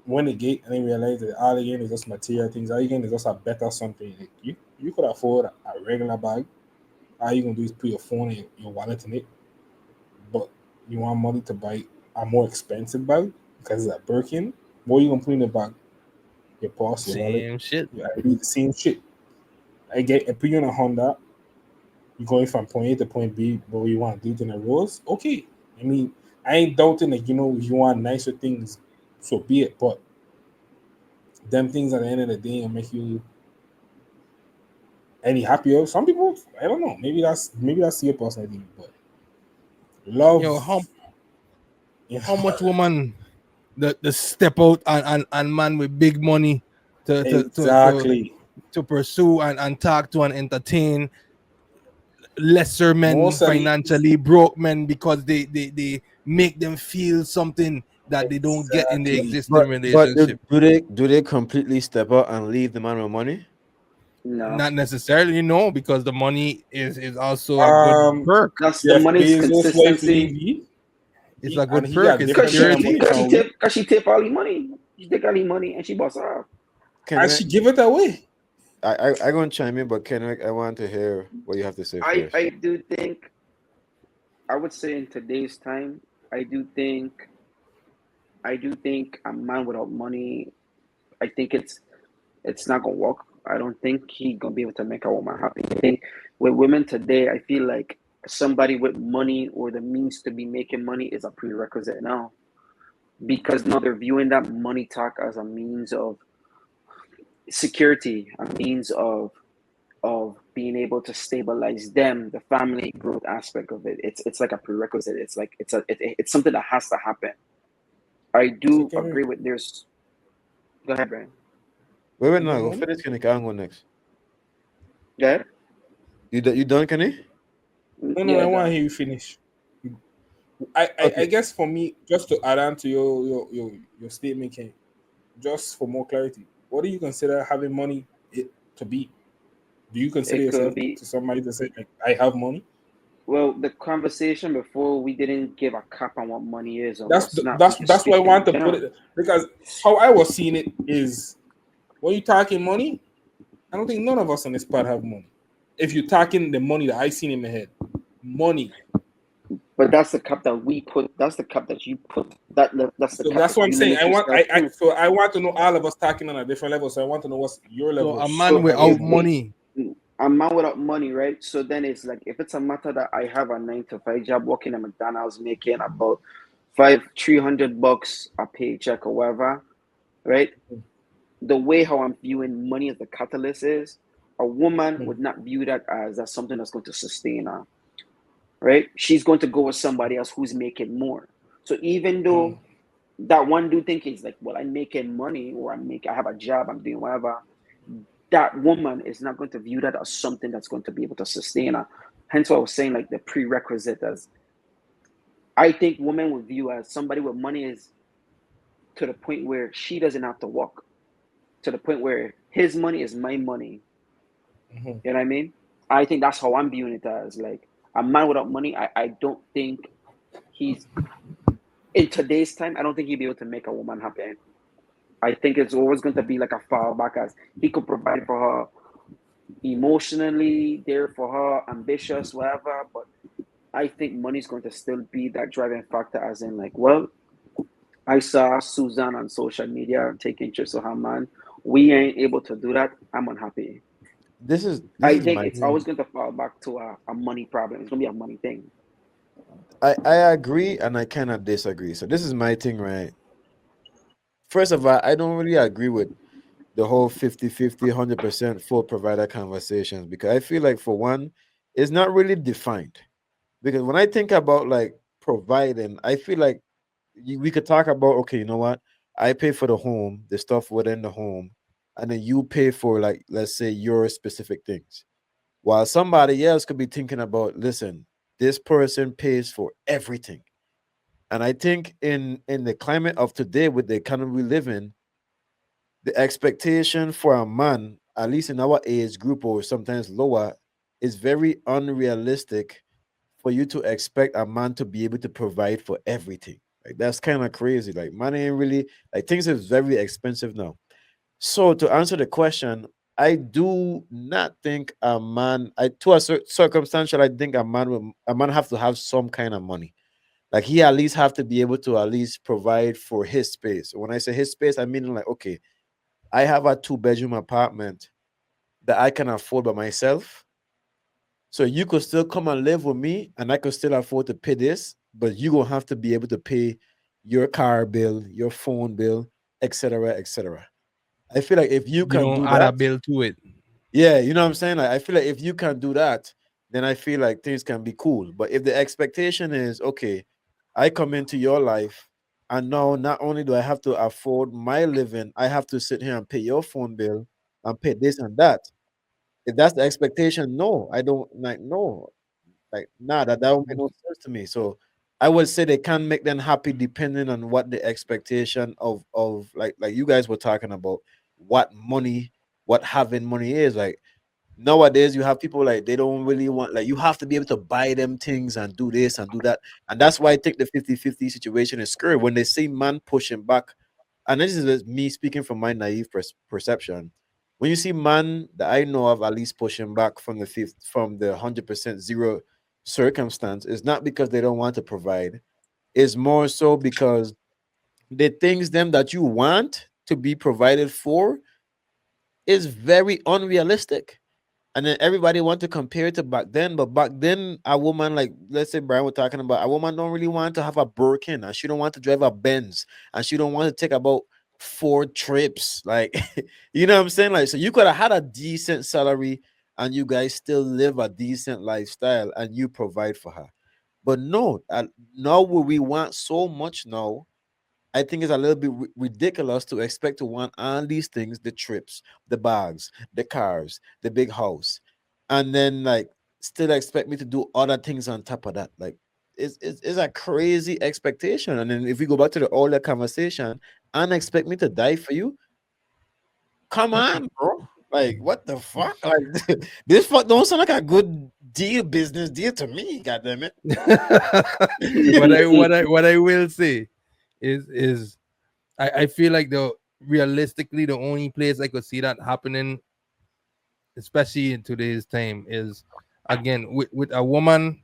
S2: when they get and they realize that all again is just material things, all again is just a better something. Like you could afford a regular bag. All you gonna do is put your phone and your wallet in it, but you want money to buy a more expensive bag because it's a Birkin. What you gonna put in the bag? Your purse, your wallet,
S4: Same shit.
S2: your ID, the same shit. I put you in a Honda. You're going from point A to point B, but you want to do it in a rows. Okay. I mean, I ain't doubting that if you want nicer things, so be it. But them things at the end of the day will make you any happier. Some people, I don't know. Maybe that's your personal thing, but
S4: You know
S2: love. You
S4: how much
S2: know,
S4: woman the step out and man with big money to to to to,
S2: exactly.
S4: to pursue and talk to and entertain lesser men,
S2: Most of the
S4: financially broke men, because they make them feel something that they don't get in the
S2: exactly.
S4: existing
S1: But
S4: relationship.
S1: do they completely step out and leave the man with money?
S3: No,
S4: Not necessarily, no, because the money is also a good
S2: Um,
S4: perk.
S3: that's the
S2: Jeff
S3: money's
S2: Bezos' wife
S3: consistency.
S2: Levy,
S4: It's a
S2: and
S4: good
S2: he
S4: perk.
S2: got
S4: It's
S3: Cause
S2: different
S3: she
S2: kind of
S3: tip,
S2: money
S4: security.
S3: cause she
S2: from we,
S3: tip, cause she tip all the money. She take all the money and she bust off.
S2: and
S1: Can
S2: she give it away.
S1: I gonna chime in, but Kenrick, I want to hear what you have to say
S3: I
S1: first.
S3: I do think I would say in today's time, I do think I do think a man without money, I think it's not gonna work. I don't think he gonna be able to make a woman happy. I think with women today, I feel like somebody with money or the means to be making money is a prerequisite now, because now they're viewing that money talk as a means of security, a means of being able to stabilize them, the family growth aspect of it. It's like a prerequisite. It's like it's something that has to happen. I
S2: So
S3: do
S2: can we?
S3: agree with there's. Go ahead, Brian.
S1: Wait,
S2: You
S1: no,
S2: done,
S1: go
S2: homie?
S1: finish, Kenrick. I'll go next.
S3: Go ahead.
S1: You done, Kenny?
S2: No, no,
S3: Yeah,
S2: I want to
S3: done.
S2: hear you finish. I
S1: Okay.
S2: guess for me, just to add on to your statement, Ken, just for more clarity, what do you consider having money to be? Do you consider
S3: It could
S2: yourself
S3: be.
S2: to somebody to say like I have money?
S3: Well, the conversation before, we didn't give a cap on what money is or
S2: That's
S3: what's not. We just
S2: that's why I
S3: speaking
S2: want
S3: in
S2: to put
S3: general.
S2: it because how I was seeing it is when you talking money, I don't think none of us on this part have money. If you're talking the money that I seen in my head, money.
S3: But that's the cap that we put. That's the cap that you put. That's the
S2: So
S3: cap
S2: that's
S3: that
S2: what I'm
S3: you
S2: saying.
S3: limit yourself to.
S2: I want to know all of us talking on a different level. So I want to know what's your
S4: So a
S2: level
S4: man
S3: So
S2: of your
S3: if
S4: without
S2: money.
S3: we,
S4: money,
S3: a man without money, right? So then it's like if it's a matter that I have a 9 to 5 job working at McDonald's making about $300 a paycheck or whatever, right? The way how I'm viewing money as the catalyst is, a woman
S2: Mm,
S3: would not view that as that's something that's going to sustain her, right? She's going to go with somebody else who's making more. So even
S2: mm,
S3: though that one dude think is like, well, I'm making money or I have a job, I'm doing whatever, that woman is not going to view that as something that's going to be able to sustain her. Hence what I was saying, like the prerequisite as I think women would view as somebody with money is to the point where she doesn't have to work, to the point where his money is my money.
S2: mhm.
S3: You know what I mean? I think that's how I'm viewing it as like a man without money. I don't think he's in today's time. I don't think he'd be able to make a woman happy. I think it's always going to be like a fallback as he could provide for her emotionally, there for her, ambitious, whatever. But I think money's going to still be that driving factor, as in like, well, I saw Susan on social media take interest in her man. We ain't able to do that. I'm unhappy.
S1: This
S3: I
S1: is
S3: think
S1: my
S3: it's
S1: thing.
S3: always going to fall back to a money problem. It's going to be a money thing.
S1: I agree and I cannot disagree. So this is my thing, right? First of all, I don't really agree with the whole 50-50, 100% full provider conversations because I feel like for one, it's not really defined. Because when I think about like providing, I feel like we could talk about, okay, you know what? I pay for the home, the stuff within the home, and then you pay for like let's say your specific things. While somebody else could be thinking about, listen, this person pays for everything. And I think in the climate of today with the economy we live in, the expectation for a man, at least in our age group or sometimes lower, is very unrealistic for you to expect a man to be able to provide for everything. Like that's kind of crazy. Like money ain't really like things is very expensive now. So to answer the question, I do not think a man, I to a circumstantial, I think a man have to have some kind of money. Like he at least have to be able to at least provide for his space. When I say his space, I mean like okay, I have a two-bedroom apartment that I can afford by myself. So you could still come and live with me, and I could still afford to pay this, but you gonna have to be able to pay your car bill, your phone bill, etc., etc. I feel like if you
S4: You
S1: can
S4: don't
S1: do
S4: add a
S1: that,
S4: bill to it.
S1: yeah, you know what I'm saying? Like I feel like if you can do that, then I feel like things can be cool. But if the expectation is okay, I come into your life and now not only do I have to afford my living, I have to sit here and pay your phone bill and pay this and that. If that's the expectation, no, I don't like no. Like, nah, that don't make no sense to me. So I would say they can make them happy depending on what the expectation of like you guys were talking about, what money, what having money is. Like nowadays you have people like they don't really want like you have to be able to buy them things and do this and do that. And that's why I think the 50-50 situation is scary when they see man pushing back. And this is just me speaking from my naive perception. When you see man that I know of at least pushing back from the fifth from the 100% zero circumstance, is not because they don't want to provide. It's more so because the things them that you want to be provided for is very unrealistic. And then everybody want to compare it to back then, but back then a woman, like let's say Brian was talking about, a woman don't really want to have a Birkin, and she don't want to drive a Benz, and she don't want to take about 4 trips. Like you know what I'm saying? Like so you could have had a decent salary and you guys still live a decent lifestyle and you provide for her. But no, now we want so much now, I think it's a little bit ridiculous to expect to want all these things, the trips, the bags, the cars, the big house, and then like still expect me to do other things on top of that. Like it's a crazy expectation. And then if we go back to the earlier conversation and expect me to die for you, come on, bro. Like what the fuck? Like this fuck don't sound like a good deal, business deal to me. God damn it.
S4: What I will say is I feel like the realistically the only place I could see that happening, especially in today's time, is again with a woman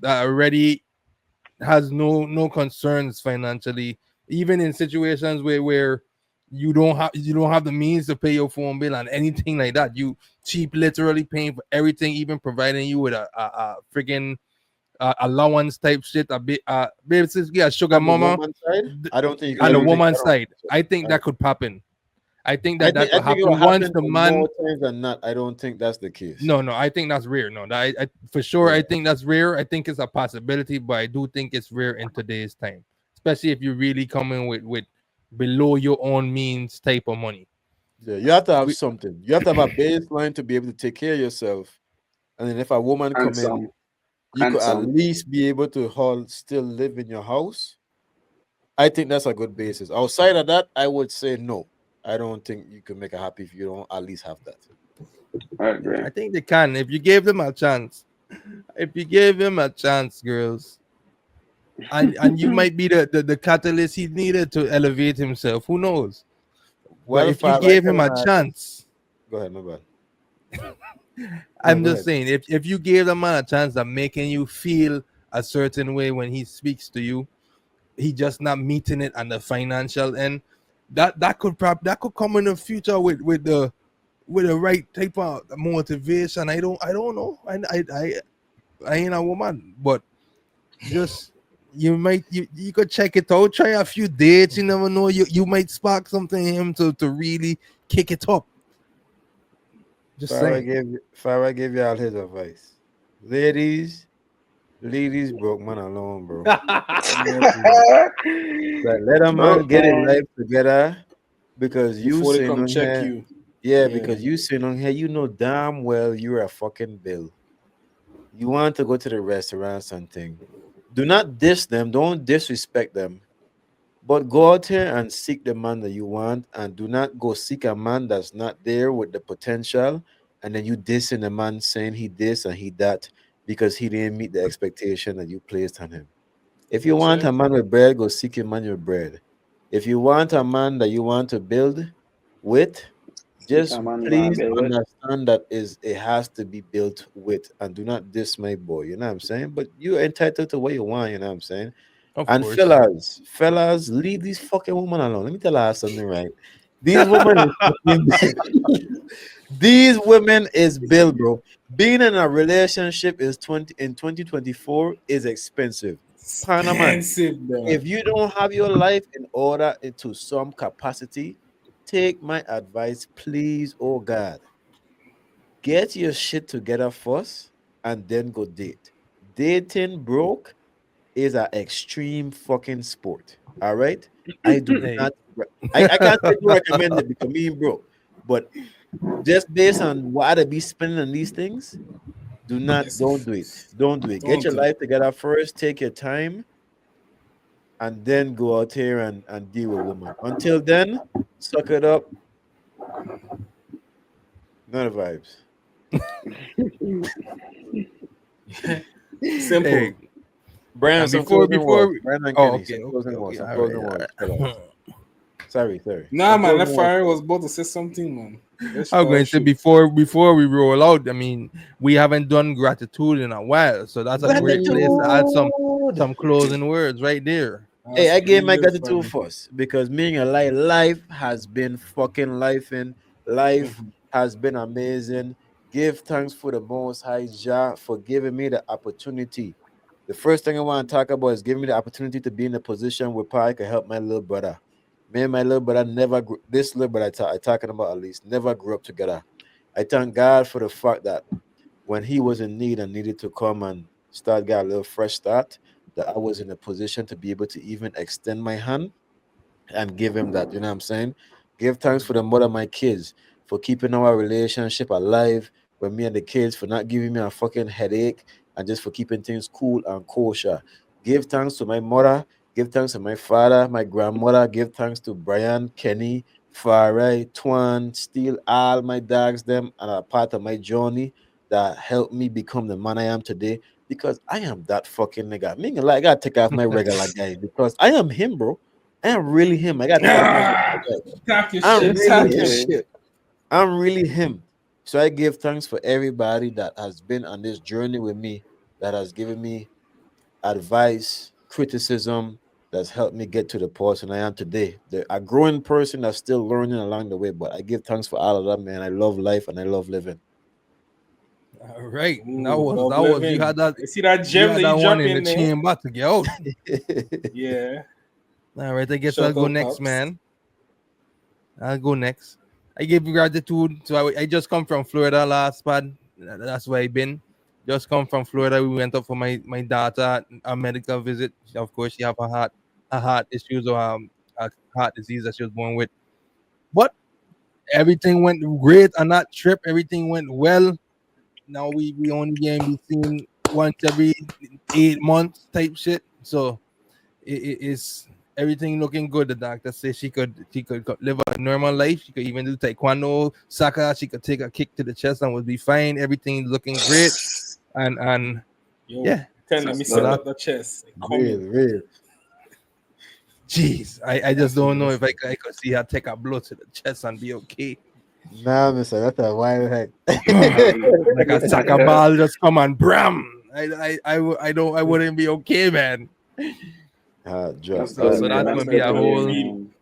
S4: that already has no concerns financially, even in situations where you don't have the means to pay your phone bill and anything like that. You cheap literally paying for everything, even providing you with a freaking allowance type shit, a bit basically a sugar
S1: On the
S4: mama.
S1: woman side, I don't think
S4: On
S1: I
S4: the
S1: don't think I
S4: woman's
S1: don't
S4: side,
S1: think so.
S4: I think
S1: I
S4: that
S1: don't
S4: could happen. I think
S1: I
S4: that
S1: think I
S4: could
S1: think it will
S4: happen once
S1: happen
S4: the man.
S1: more times than not. I don't think that's the case.
S4: No, I think that's rare. No, I for sure
S1: Yeah,
S4: I think that's rare. I think it's a possibility, but I do think it's rare in today's time, especially if you really come in with below your own means type of money.
S1: yeah. You have to have
S4: We,
S1: something. You have to have a baseline to be able to take care of yourself. And then if a woman
S3: and
S1: come in,
S3: some,
S1: you
S3: and
S1: could at
S3: some.
S1: least be able to still live in your house. I think that's a good basis. Outside of that, I would say no. I don't think you can make her happy if you don't at least have that.
S3: I agree.
S4: I think they can if you gave them a chance. If you gave him a chance, girls, and you might be the catalyst he needed to elevate himself. Who knows? But
S1: Well,
S4: if you
S1: Father, I
S4: gave him a
S1: cannot.
S4: chance,
S1: Go ahead, my bad. No,
S4: I'm
S1: go
S4: just
S1: ahead.
S4: saying, if you gave the man a chance of making you feel a certain way when he speaks to you, he just not meeting it on the financial end. That could come in the future with the right type of motivation. I don't know. I ain't a woman, but just you could check it out. Try a few dates. You never know. You might spark something in him to really kick it up. Just saying.
S1: If I were give you all his advice, ladies, leave these broke man alone, bro. Like, let a man
S3: Broke
S1: get his
S3: man.
S1: life together because you
S2: Before they
S1: sitting
S2: come
S1: on
S2: check
S1: here.
S2: you.
S1: Yeah,
S2: Yeah.
S1: because you sitting on here, you know damn well you're a fucking bill. You want to go to the restaurant, something. Do not diss them. Don't disrespect them. But go out here and seek the man that you want, and do not go seek a man that's not there with the potential, and then you dissing the man saying he this and he that because he didn't meet the expectation that you placed on him. If you
S2: That's
S1: want
S2: right.
S1: a man with bread, go seek a man with bread. If you want a man that you want to build with,
S3: See,
S1: just
S3: come on, you want
S1: please
S3: to build it.
S1: understand that is it has to be built with, and do not diss my boy. You know what I'm saying? But you're entitled to what you want. You know what I'm saying?
S4: Of
S1: And
S4: course.
S1: fellas, leave these fucking women alone. Let me tell her something, right? These women is fucking these women is bill, bro. Being in a relationship is 2024 is expensive. Panaman,
S2: Expensive, bro.
S1: if you don't have your life in order into some capacity, take my advice, please. Oh God, get your shit together first and then go date. Dating broke is an extreme fucking sport. All right. I do
S4: Hey.
S1: not I can't say to recommend it because me broke, but just based on what I be spending on these things,
S2: Yes,
S1: don't do it. Don't do it. Get
S2: don't
S1: your
S2: do it.
S1: life together first, take your time, and then go out here and deal with woman. Until then, suck it up. None of vibes.
S2: Simple.
S4: Hey.
S1: Brian,
S4: And
S1: some closing words.
S4: before
S1: Brian and
S4: oh,
S1: Kenny,
S4: okay,
S1: some
S4: okay,
S1: closing words.
S4: okay,
S1: Some
S4: all right,
S1: closing
S4: all
S1: words.
S4: right.
S1: Fellas. Sorry.
S2: Nah,
S1: Some
S2: man,
S1: closing
S2: that
S1: words.
S2: fire was
S1: Fellas.
S2: about to say something, man. Let's
S4: I'm
S2: fire
S4: going to say
S2: shoot.
S4: before we roll out. I mean, we haven't done gratitude in a while, so that's a great place to add
S1: Gratitude.
S4: some closing words right there.
S1: Hey,
S2: That's
S1: I gave my
S2: good,
S1: gratitude
S2: fam.
S1: first because me and life has been fucking life in life
S2: Mhm.
S1: has been amazing. Give thanks for the Most High Jah for giving me the opportunity. The first thing I want to talk about is giving me the opportunity to be in a position where I can help my little brother. Me and my little brother never grew, this little brother I talking about at least never grew up together. I thank God for the fact that when he was in need and needed to come and start, got a little fresh start, that I was in a position to be able to even extend my hand and give him that. You know what I'm saying? Give thanks for the mother of my kids for keeping our relationship alive with me and the kids, for not giving me a fucking headache and just for keeping things cool and kosher. Give thanks to my mother. Give thanks to my father, my grandmother. Give thanks to Brian, Kenny, Farai, Twan, Steele, all my dogs, them, and a part of my journey that helped me become the man I am today because I am that fucking nigga. Meaning, like, I gotta take off my regular guy because I am him, bro. I am really him. I gotta take off my
S2: Ah,
S1: guy.
S2: talk your
S1: I'm
S2: shit,
S1: really
S2: talk your
S1: him.
S3: Okay.
S2: shit.
S1: I'm really him. So I give thanks for everybody that has been on this journey with me, that has given me advice, criticism, that's helped me get to the person I am today. A growing person that's still learning along the way, but I give thanks for all of them, man. I love life and I love living.
S4: All right,
S2: Ooh, love
S4: that was
S2: living. I see that
S4: you
S2: gem
S4: had
S2: that
S4: that
S2: you
S4: one
S2: drop
S4: in the
S2: in there.
S4: chamber to get out.
S2: Yeah.
S4: All right, I guess I'll
S2: Shut
S4: go
S2: up,
S4: next,
S2: pops.
S4: man. I'll go next. I give gratitude. So I just come from Florida last pad. That's where I been. Just come from Florida. We went up for my daughter a medical visit. Of course, she have a heart issues or a heart disease that she was born with. But everything went great on that trip. Everything went well. Now we only can be seen once every 8 months type shit. So it is everything looking good. The doctor says she could live a normal life. She could even do taekwondo, soccer. She could take a kick to the chest and would be fine. Everything looking great. And
S2: Yo,
S4: yeah.
S2: tell
S3: So
S2: them me
S4: So
S2: set
S3: stuff.
S4: that
S2: up the chest.
S1: Real,
S2: Coming.
S1: real.
S4: jeez, I just
S2: That's what
S4: don't
S2: me
S4: know if
S2: say.
S4: I could see her take a blow to the chest and be okay.
S1: Nah, mister, that's a wild heck.
S4: Like a soccer ball just come and bram. I don't I wouldn't be okay, man.
S1: Drop.
S3: That's
S4: So,
S3: good,
S4: so
S3: man.
S4: that's
S3: That's
S4: gonna be
S3: good
S4: a
S3: to hear,
S4: whole.
S3: man.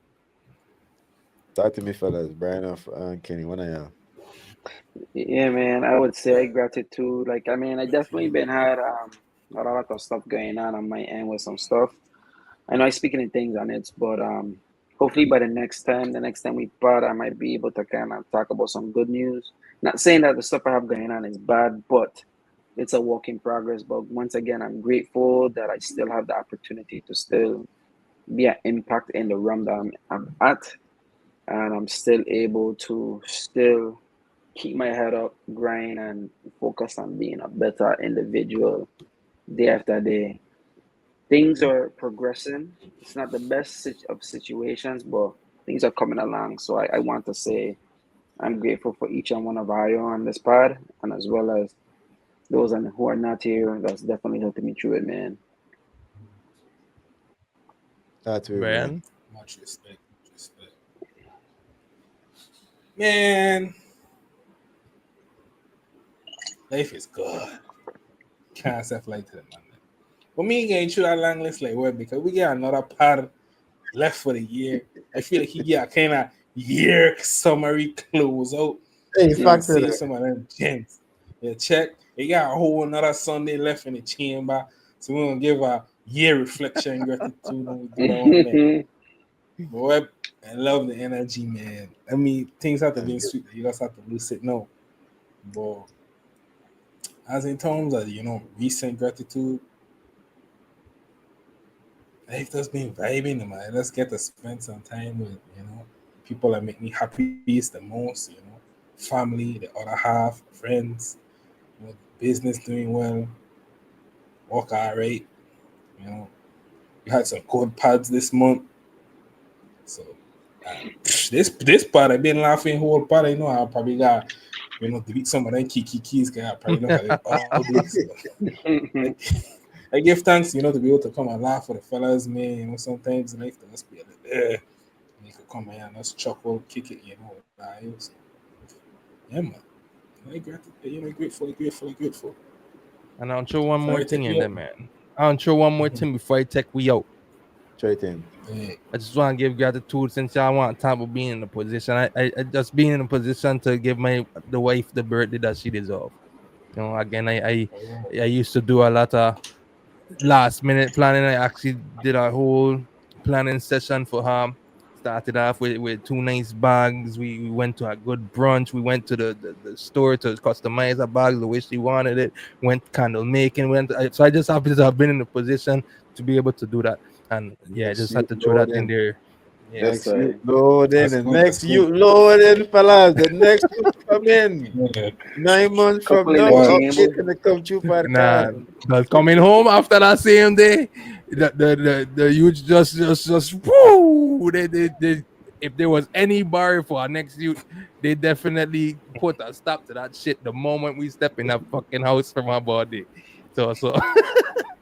S1: Talk to me, fellas. Brian and Kenny. One of y'all.
S3: Yeah, man. I would say gratitude. Like, I mean, I definitely been had a lot of stuff going on my end with some stuff. I know I'm speaking in things on it, but hopefully by the next time we part, I might be able to kind of talk about some good news. Not saying that the stuff I have going on is bad, but it's a work in progress. But once again, I'm grateful that I still have the opportunity to still be an impact in the realm that I'm at, and I'm still able to still keep my head up, grind, and focus on being a better individual day after day. Things are progressing. It's not the best of situations, but things are coming along. So I want to say I'm grateful for each and one of you on this pod, and as well as those who are not here. That's definitely helping me through it, man.
S1: Talk to me, Brian.
S4: Brian.
S2: Much respect. Much respect. Man, life is good. Can't self like to the man. But me getting through that long list like well because we get another part left for the year. I feel like he get a kind of year summary close out.
S1: Hey,
S2: So you can
S1: factor
S2: see
S1: that.
S2: some of them gems. Yeah, check. They got a whole another Sunday left in the chamber. So we're gonna give a year reflection and gratitude when we do that one there. Boy, I love the energy, man. I mean, things have to be sweet. You just have to lose it now. But as in terms of recent gratitude, life just been vibing, man. Let's get to spend some time with people that make me happiest the most. Family, the other half, friends. Business doing well, work alright. You know, we had some code pads this month, so this part I've been laughing whole part. I know I probably got delete some of them keys. I probably look at it all day. So I give thanks, to be able to come and laugh with the fellas, man. Sometimes life does be a little you could come here and just chuckle, kick it, guys. Yeah, man. Grateful.
S4: And I'll throw one more
S2: Sorry,
S4: thing
S2: take
S4: in
S2: me
S4: there,
S2: up.
S4: man. I'll throw one more thing before I take we out.
S1: Straight in.
S2: Yeah.
S4: I just want to give gratitude since y'all want to talk about being in a position. I just being in a position to give the wife the birthday that she deserves. Again, I used to do a lot of last minute planning. I actually did a whole planning session for her. Started off with two nice bags. We went to a good brunch. We went to the store to customize a bag the way she wanted it. Went candle making. So I just happen to have been in a position to be able to do that. And yeah, I
S1: Next
S4: just had
S1: you
S4: to throw that in
S1: loading.
S4: there. Yeah.
S3: Yes,
S1: Next you
S3: sir.
S1: loading.
S2: That's
S1: The
S2: good. That's
S1: next
S2: good.
S1: you loading, fellas. The next you come in.
S2: Yeah.
S1: 9 months from
S3: Couple in
S1: now,
S3: the
S2: What?
S3: chamber.
S1: update in the Come True
S4: Nah,
S1: podcast.
S4: but coming home after that same day, the youth just woo. They if there was any bar for our next youth, they definitely put a stop to that shit the moment we step in that fucking house from our body. So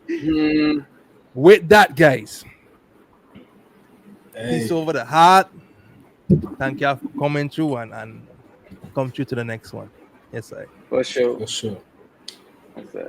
S3: Hmm.
S4: with that, guys, peace
S2: Hey,
S4: over the heart. Thank you for coming through and come through to the next one. Yes, I.
S3: For sure.
S2: for sure.
S3: Yes, sir.